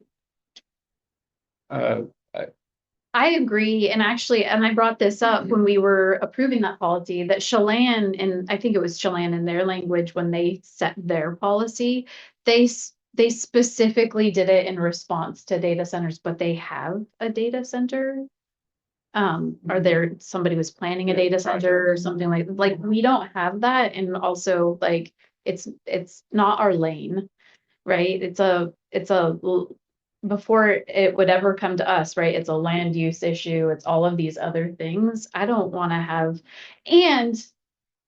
I agree, and actually, I brought this up when we were approving that policy, that Chelan, and I think it was Chelan in their language when they set their policy, they specifically did it in response to data centers, but they have a data center. Or somebody was planning a data center or something like we don't have that, and also like it's not our lane, right? It's a before it would ever come to us, right? It's a land use issue. It's all of these other things. I don't want to have, and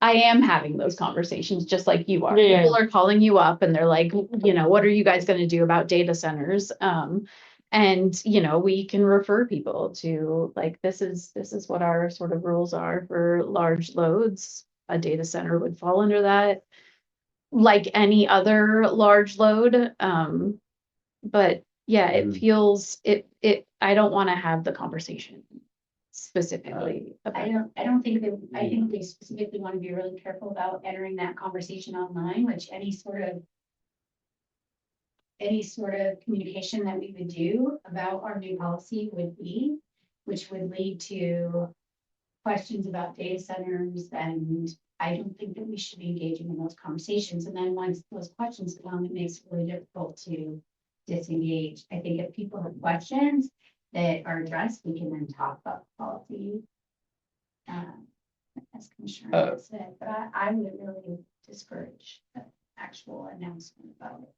I am having those conversations just like you are. Yeah. People are calling you up and they're like, what are you guys going to do about data centers? And we can refer people to like, this is what our sort of rules are for large loads. A data center would fall under that, like any other large load. But yeah, it feels I don't want to have the conversation specifically about. I don't think that, I think we specifically want to be really careful about entering that conversation online, which any sort of communication that we would do about our new policy would be, which would lead to questions about data centers, and I don't think that we should be engaging in those conversations. And then once those questions come, it makes it really difficult to disengage. I think if people have questions that are addressed, we can then talk about policy. As Commissioner said, but I would really discourage the actual announcement about it.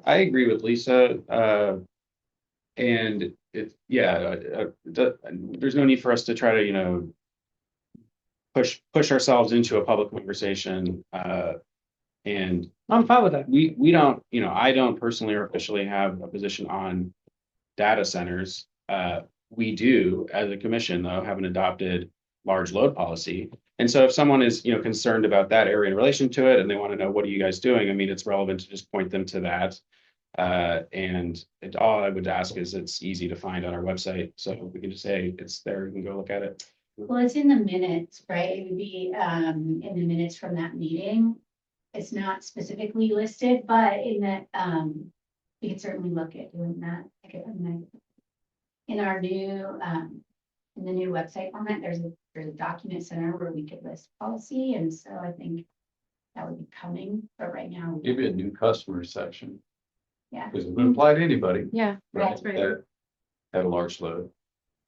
I agree with Lisa. And there's no need for us to try to, push ourselves into a public conversation. And I'm fine with that. We don't, I don't personally or officially have a position on data centers. We do, as a commission, though, have an adopted large load policy. And so if someone is, concerned about that area in relation to it, and they want to know, what are you guys doing? It's relevant to just point them to that. And all I would ask is it's easy to find on our website, so we can just say it's there, you can go look at it. Well, it's in the minutes, right? It would be in the minutes from that meeting. It's not specifically listed, but in that, we could certainly look at doing that. In our new, in the new website format, there's a document center where we could list policy, and so I think that would be coming, but right now. Maybe a new customer section, Yeah, because it would apply to anybody. Yeah, Right. That had a large load.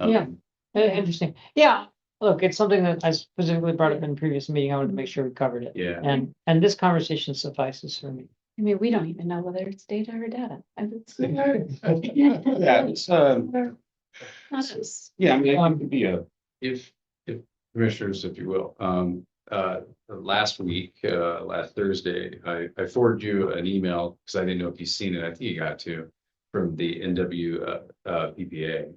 Yeah. Interesting. Yeah, look, it's something that I specifically brought up in a previous meeting. I wanted to make sure we covered it. Yeah. And this conversation suffices for me. I mean, we don't even know whether it's data or data. Yeah, it's, Not us. yeah, I mean, it could be If commissioners, if you will, last week, last Thursday, I forwarded you an email because I didn't know if you've seen it. I think you got to from the NW PPA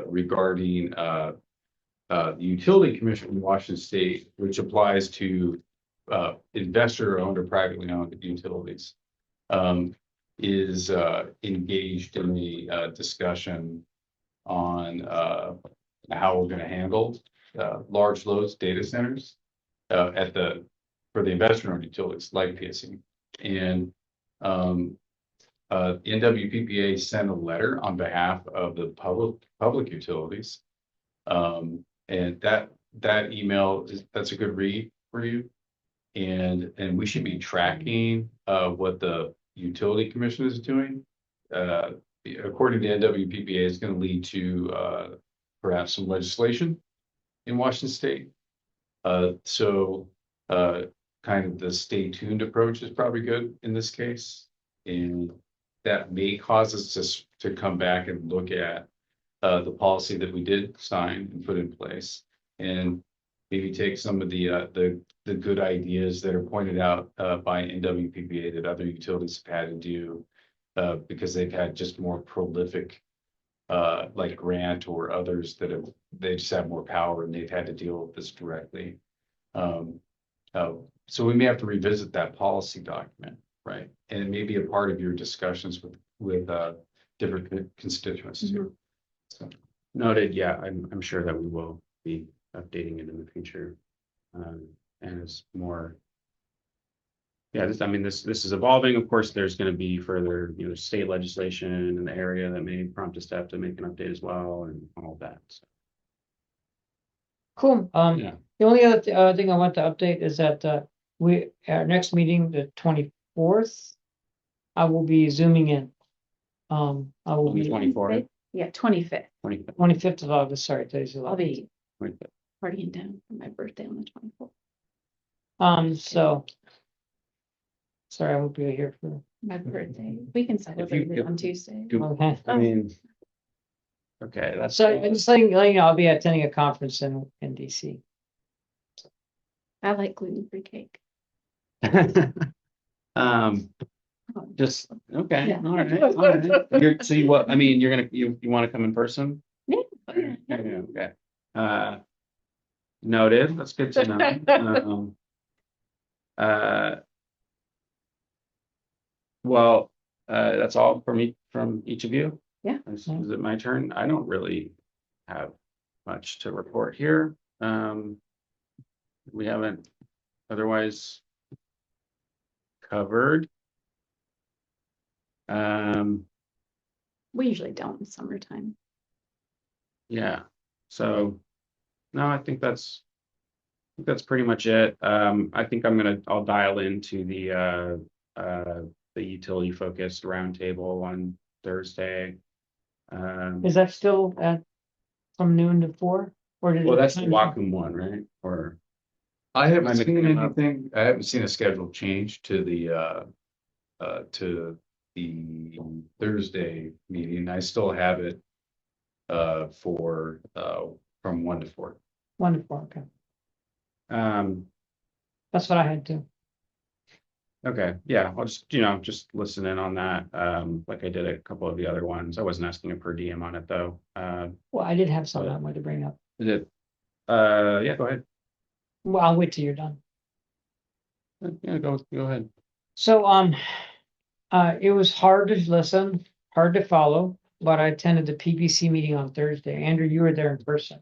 regarding the Utility Commission in Washington State, which applies to investor-owned or privately owned utilities, is engaged in the discussion on how we're going to handle large loads data centers for the investor-owned utilities like PSE. And NWPPA sent a letter on behalf of the public utilities. And that email that's a good read for you. And we should be tracking what the utility commission is doing. According to NWPPA, is going to lead to perhaps some legislation in Washington State. So kind of the stay tuned approach is probably good in this case. And that may cause us to come back and look at the policy that we did sign and put in place, and maybe take some of the good ideas that are pointed out by NWPPA that other utilities have had to do because they've had just more prolific like Grant or others they just have more power and they've had to deal with this directly. So we may have to revisit that policy document, right? And it may be a part of your discussions with different constituents too. So. noted. Yeah, I'm sure that we will be updating it in the future. And it's more. Yeah, this is evolving. Of course, there's going to be further, state legislation in the area that may prompt us to have to make an update as well, and all of that. So. Cool. Yeah. The only other thing I want to update is that our next meeting, the 24th, I will be zooming in. I will be 24th, Yeah, 25th. 25th of August. Sorry, today's the I'll 11th. be 25th. partying down for my birthday on the 24th. So sorry, I won't be here for My birthday. We can celebrate it on Tuesday. okay. I mean, okay, that's So I'm just letting you know, I'll be attending a conference in DC. I like gluten-free cake. just okay. Yeah. All right. So what? I mean, you want to come in person? Yeah. Okay. Noted. That's good to know. Well, that's all from each of you. Yeah. Is it my turn? I don't really have much to report here. We haven't otherwise covered. We usually don't in summertime. Yeah. So no, I think that's pretty much it. I think I'll dial into the utility focused roundtable on Thursday. Is that still from noon to 4? Or did Well, it that's the change? Whatcom one, right? Or I haven't Am I seen mixing them up? anything. I haven't seen a schedule change to the Thursday meeting. I still have it for from 1 to 4. 1 to 4, okay. um, That's what I had to. okay, yeah, I'll just listen in on that. Like I did a couple of the other ones. I wasn't asking a per diem on it though. Well, I did have something I wanted to bring up. Is it? Yeah, go ahead. Well, I'll wait till you're done. Yeah, go ahead. So, It was hard to listen, hard to follow, but I attended the PBC meeting on Thursday. Andrew, you were there in person.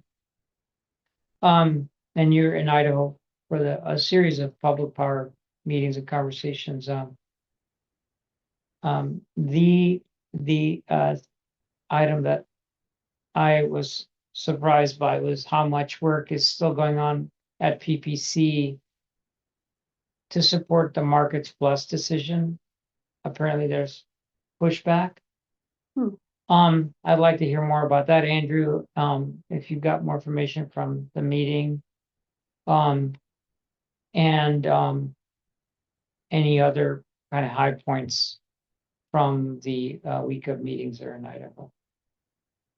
And you're in Idaho for a series of public power meetings and conversations. The item that I was surprised by was how much work is still going on at PPC to support the Markets Plus decision. Apparently there's pushback. I'd like to hear more about that, Andrew. If you've got more information from the meeting. And any other kind of high points from the week of meetings there in Idaho.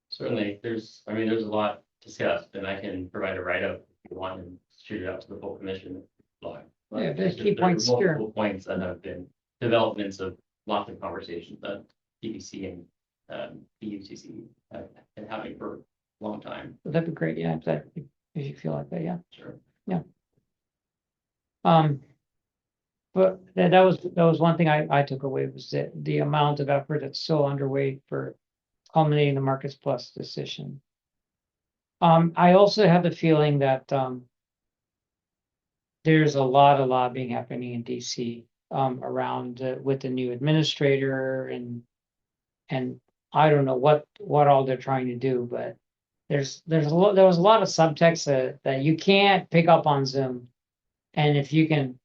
Certainly, there's a lot discussed, and I can provide a write-up if you want and shoot it out to the full commission live. Yeah, there's key There are points here. multiple points that have been developments of lots of conversations that PBC and PUCC have been having for a long time. That'd be great, yeah, if you feel like that, yeah. Sure. But that was one thing I took away was that the amount of effort that's still underway for culminating the Markets Plus decision. I also have the feeling that there's a lot of lobbying happening in DC around with the new administrator and I don't know what all they're trying to do, but there was a lot of subtext that you can't pick up on Zoom, and if you can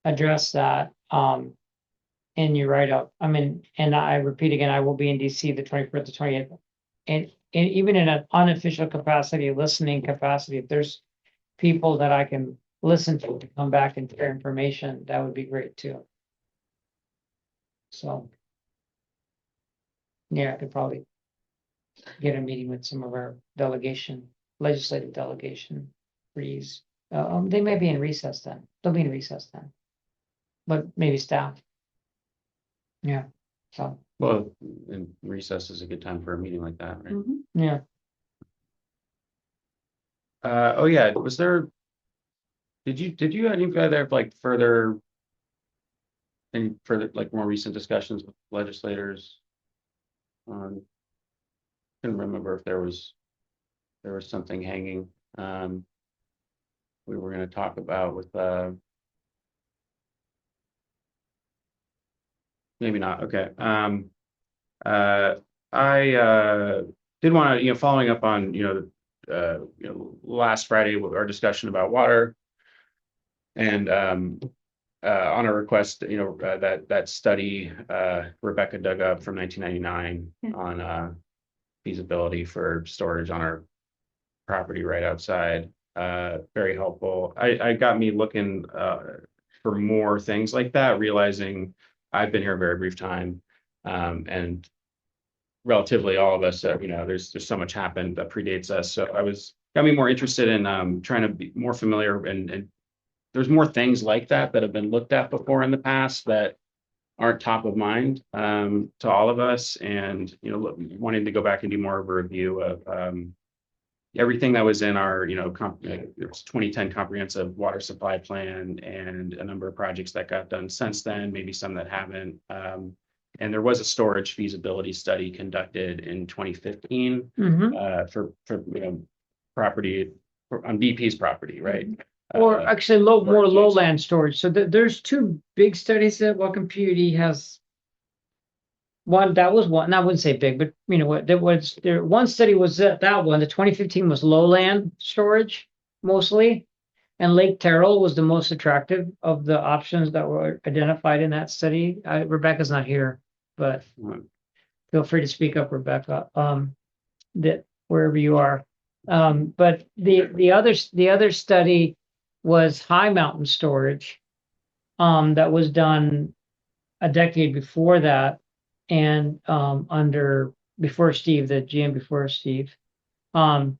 address that in your write-up, I mean, and I repeat again, I will be in DC the 21st to 28th, and even in an unofficial capacity, listening capacity, if there's people that I can listen to come back and share information, that would be great too. So yeah, I could probably get a meeting with some of our legislative delegation freeze. They may be in recess then. They'll be in recess then. But maybe staff. Yeah. So Well, and recess is a good time for a meeting like that, right? yeah. Oh yeah, did you any other like further like more recent discussions with legislators? Couldn't remember if there was something hanging we were going to talk about with maybe not. Okay. I did want to, following up on, last Friday, our discussion about water and on a request, that study Rebecca dug up from 1999 on feasibility for storage on our property right outside. Very helpful. I got me looking for more things like that, realizing I've been here a very brief time, and relatively all of us, there's so much happened that predates us. So got me more interested in trying to be more familiar, and there's more things like that have been looked at before in the past that aren't top of mind to all of us, and wanting to go back and do more of a review of everything that was in our, it was 2010 comprehensive water supply plan and a number of projects that got done since then, maybe some that haven't. And there was a storage feasibility study conducted in 2015 for property on BP's property, right? Or actually more lowland storage. So there's two big studies that Whatcom PUD has. One that was one, and I wouldn't say big, but one study was that one. The 2015 was lowland storage mostly, and Lake Terrell was the most attractive of the options that were identified in that study. Rebecca's not here, but feel free to speak up, Rebecca. That wherever you are. But the other study was high mountain storage, that was done a decade before that. And before Steve, the GM before Steve, in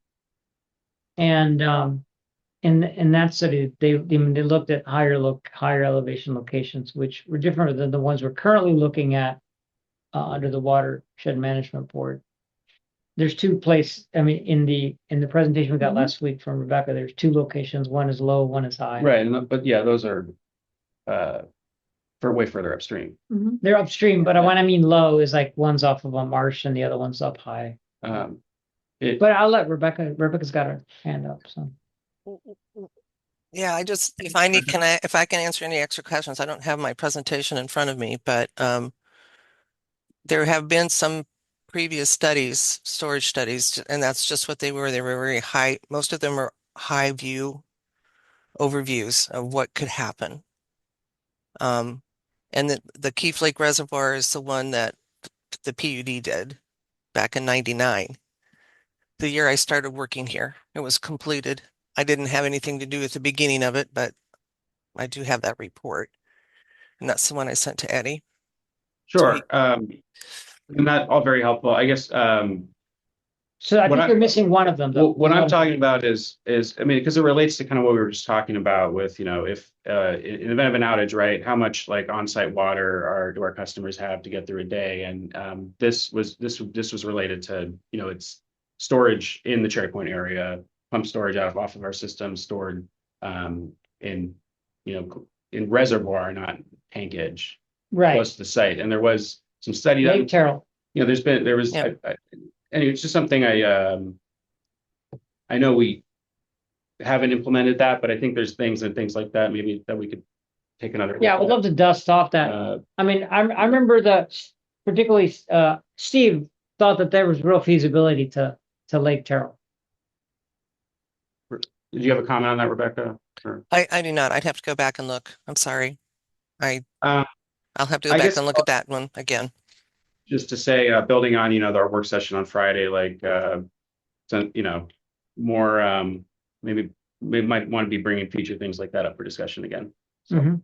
that study, they looked at higher elevation locations, which were different than the ones we're currently looking at under the Watershed Management Board. There's two places. I mean, in the presentation we got last week from Rebecca, there's two locations. One is low, one is high. Right, but yeah, those are for way further upstream. Mhm. They're upstream, but when I mean low is like one's off of a marsh and the other one's up high. But I'll let Rebecca's got her hand up, so. Yeah, if I can answer any extra questions, I don't have my presentation in front of me, but there have been some previous studies, storage studies, and that's just what they were. They were very high. Most of them were high view overviews of what could happen. And the Keith Lake Reservoir is the one that the PUD did back in '99. The year I started working here, it was completed. I didn't have anything to do with the beginning of it, but I do have that report. And that's the one I sent to Eddie. Sure. And that all very helpful. I guess So I think you're missing one of them, though. what I'm talking about is I mean, because it relates to kind of what we were just talking about with, if in the event of an outage, right, how much like on-site water do our customers have to get through a day? And this was related to, it's storage in the Cherry Point area, pump storage off of our system, stored in in reservoir, not tankage, Right. close to the site. And there was some study Lake that, Terrell. there was Yeah. anyway, it's just something I know we haven't implemented that, but I think there's things like that maybe that we could take another look Yeah, I would at. love to dust off that. I mean, I remember particularly Steve thought that there was real feasibility to Lake Terrell. Did you have a comment on that, Rebecca? Or, I do not. I'd have to go back and look. I'm sorry. I'll have to go I back guess and look at that one again. just to say, building on, our work session on Friday, like, so, more, maybe we might want to be bringing future things like that up for discussion again. So,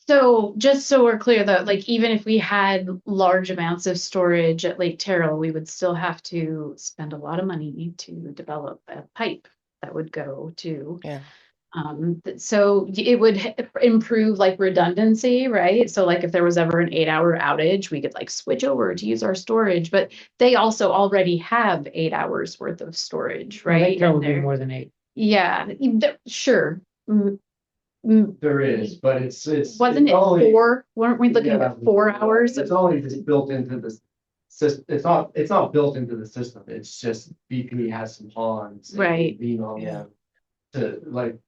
So just so we're clear though, like even if we had large amounts of storage at Lake Terrell, we would still have to spend a lot of money to develop a pipe that would go to. Yeah. So it would improve like redundancy, right? So like if there was ever an 8-hour outage, we could like switch over to use our storage, but they also already have 8 hours worth of storage, right? Lake Terrell would be And more than 8. yeah, sure. There is, but it's Wasn't it only, 4? Weren't we looking yeah, at 4 hours? It's only just built into the system. It's not built into the system. It's just BP has some ponds. and Right. Being on Yeah. them to like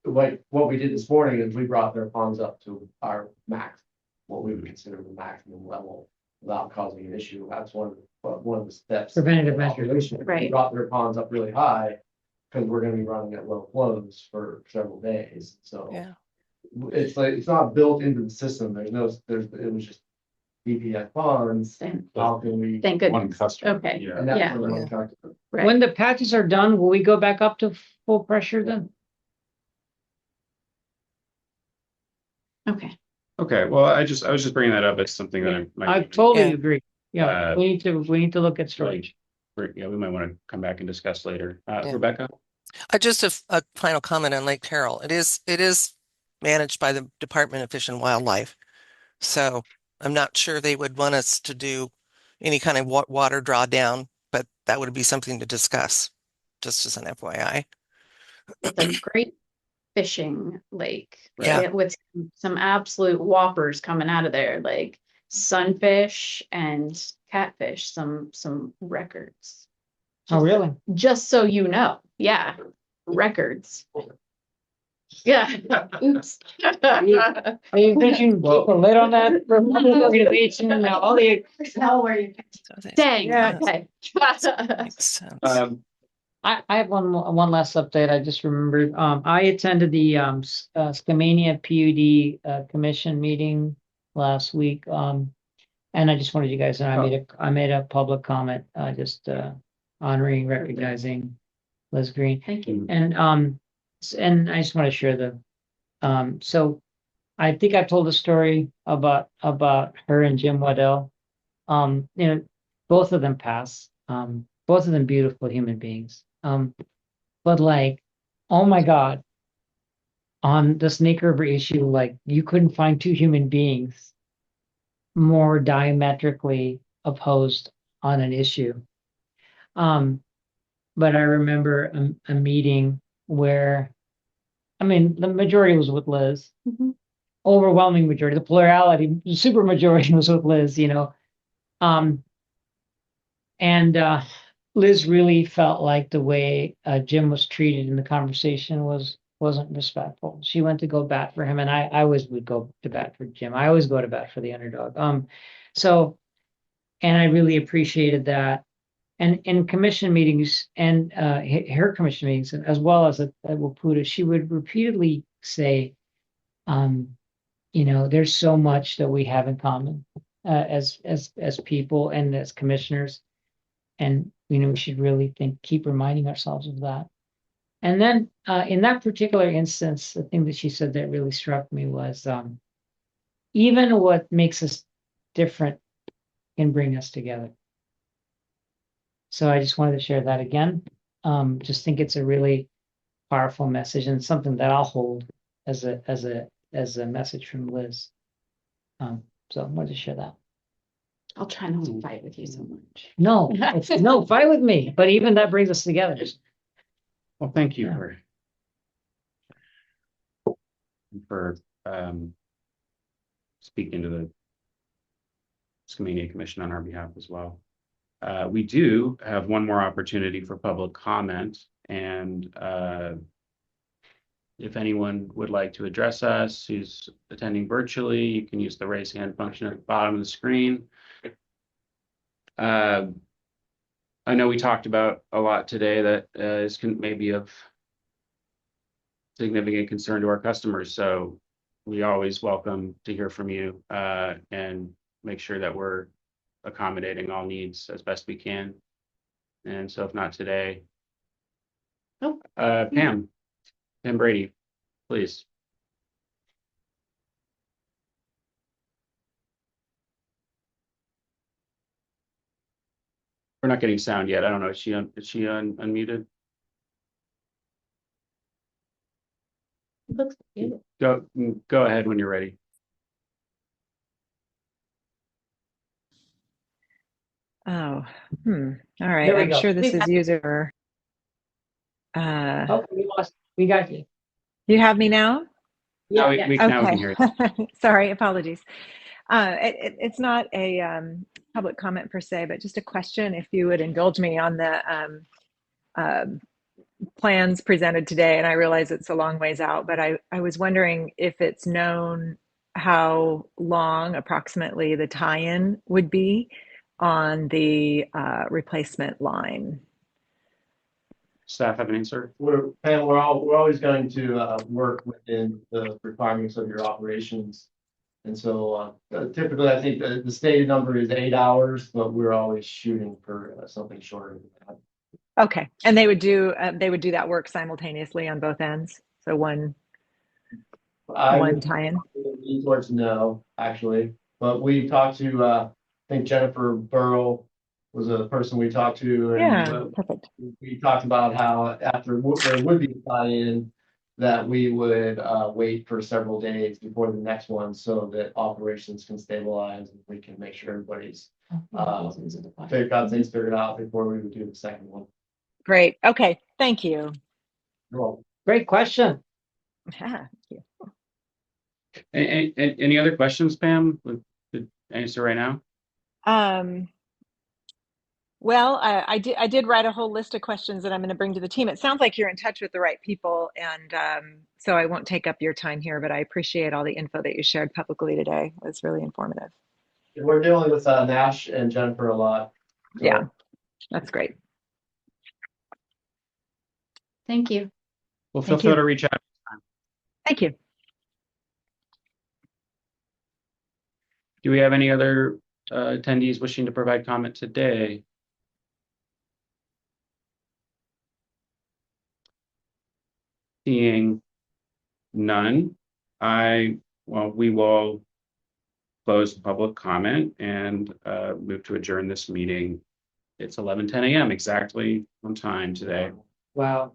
what we did this morning is we brought their ponds up to our max, what we would consider the maximum level without causing an issue. That's one of the steps. Preventative of measures. operation. We Right. brought their ponds up really high because we're going to be running at low flows for several days. So Yeah. it's like, it's not built into the system. It was just BPF bonds. Thank How can we? thank One goodness. customer. Okay, yeah. And that's Yeah. what I'm Yeah. talking about. right. When the patches are done, will we go back up to full pressure then? Okay. Okay. Well, I was just bringing that up as something that I totally Yeah. agree. Yeah, we need to look at storage. we might want to come back and discuss later. Yeah. Rebecca? Just a final comment on Lake Terrell. It is managed by the Department of Fish and Wildlife. So I'm not sure they would want us to do any kind of water drawdown, but that would be something to discuss, just as an FYI. It's a great fishing lake, Yeah. right? With some absolute whoppers coming out of there, like sunfish and catfish, some records. Oh, really? Just so you know. Yeah. Records. Yeah. Oops. Are you thinking keep a lid on that organization and all the Tell where you. Dang, Yeah. okay. Makes sense. I have one last update. I just remembered. I attended the Skamania PUD commission meeting last week. And I just wanted you guys to know I made a public comment, just honoring, recognizing Liz Green. Thank you. And I just want to share so I think I've told a story about her and Jim Waddell. Both of them passed. Both of them beautiful human beings. But like, oh my God, on the Snake River issue, like you couldn't find two human beings more diametrically opposed on an issue. But I remember a meeting where, I mean, the majority was with Liz. Mhm. overwhelming majority, the plurality, the super majority was with Liz, and Liz really felt like the way Jim was treated in the conversation wasn't respectful. She went to go bat for him, and I always would go to bat for Jim. I always go to bat for the underdog. And I really appreciated that. And in commission meetings and her commission meetings, as well as at WPUDA, she would repeatedly say, there's so much that we have in common as people and as commissioners. And, we should really keep reminding ourselves of that. And then in that particular instance, the thing that she said that really struck me was even what makes us different can bring us together. So I just wanted to share that again. Just think it's a really powerful message and something that I'll hold as a message from Liz. So I wanted to share that. I'll try not to fight with you so much. No, no, fight with me. But even that brings us together. Well, thank you Yeah. for speaking to the Community Commission on our behalf as well. We do have one more opportunity for public comment, and if anyone would like to address us who's attending virtually, you can use the raise hand function at the bottom of the screen. I know we talked about a lot today that is maybe of significant concern to our customers, so we always welcome to hear from you and make sure that we're accommodating all needs as best we can. And so if not today, Pam Brady, please. We're not getting sound yet. I don't know. Is she unmuted? Looks good. Go ahead when you're ready. Oh, all right. There we I'm go. sure this is user. Oh, we got you. You have me now? Now Yeah. we can hear you. Sorry, apologies. It's not a public comment per se, but just a question, if you would indulge me on the plans presented today. And I realize it's a long ways out, but I was wondering if it's known how long approximately the tie-in would be on the replacement line. Staff have an answer? We're always going to work within the requirements of your operations. And so typically, I think the stated number is 8 hours, but we're always shooting for something shorter than that. Okay, and they would do that work simultaneously on both ends. So one tie-in. Lean towards no, actually, but we talked to I think Jennifer Burrow was a person we talked to, and Yeah, perfect. we talked about how after there would be a tie-in, that we would wait for several days before the next one so that operations can stabilize and we can make sure everybody's got things figured out before we would do the second one. Great. Okay. Thank you. Well, Great question. Yeah, thank you. Any other questions, Pam? Could answer right now? Well, I did write a whole list of questions that I'm going to bring to the team. It sounds like you're in touch with the right people, and so I won't take up your time here, but I appreciate all the info that you shared publicly today. It was really informative. we're dealing with Nash and Jennifer a lot. So. Yeah, that's great. Thank you. Well, feel free to reach out. Thank you. Do we have any other attendees wishing to provide comment today? Seeing none, we will close public comment and move to adjourn this meeting. It's 11:10 a.m. exactly on time today. Wow.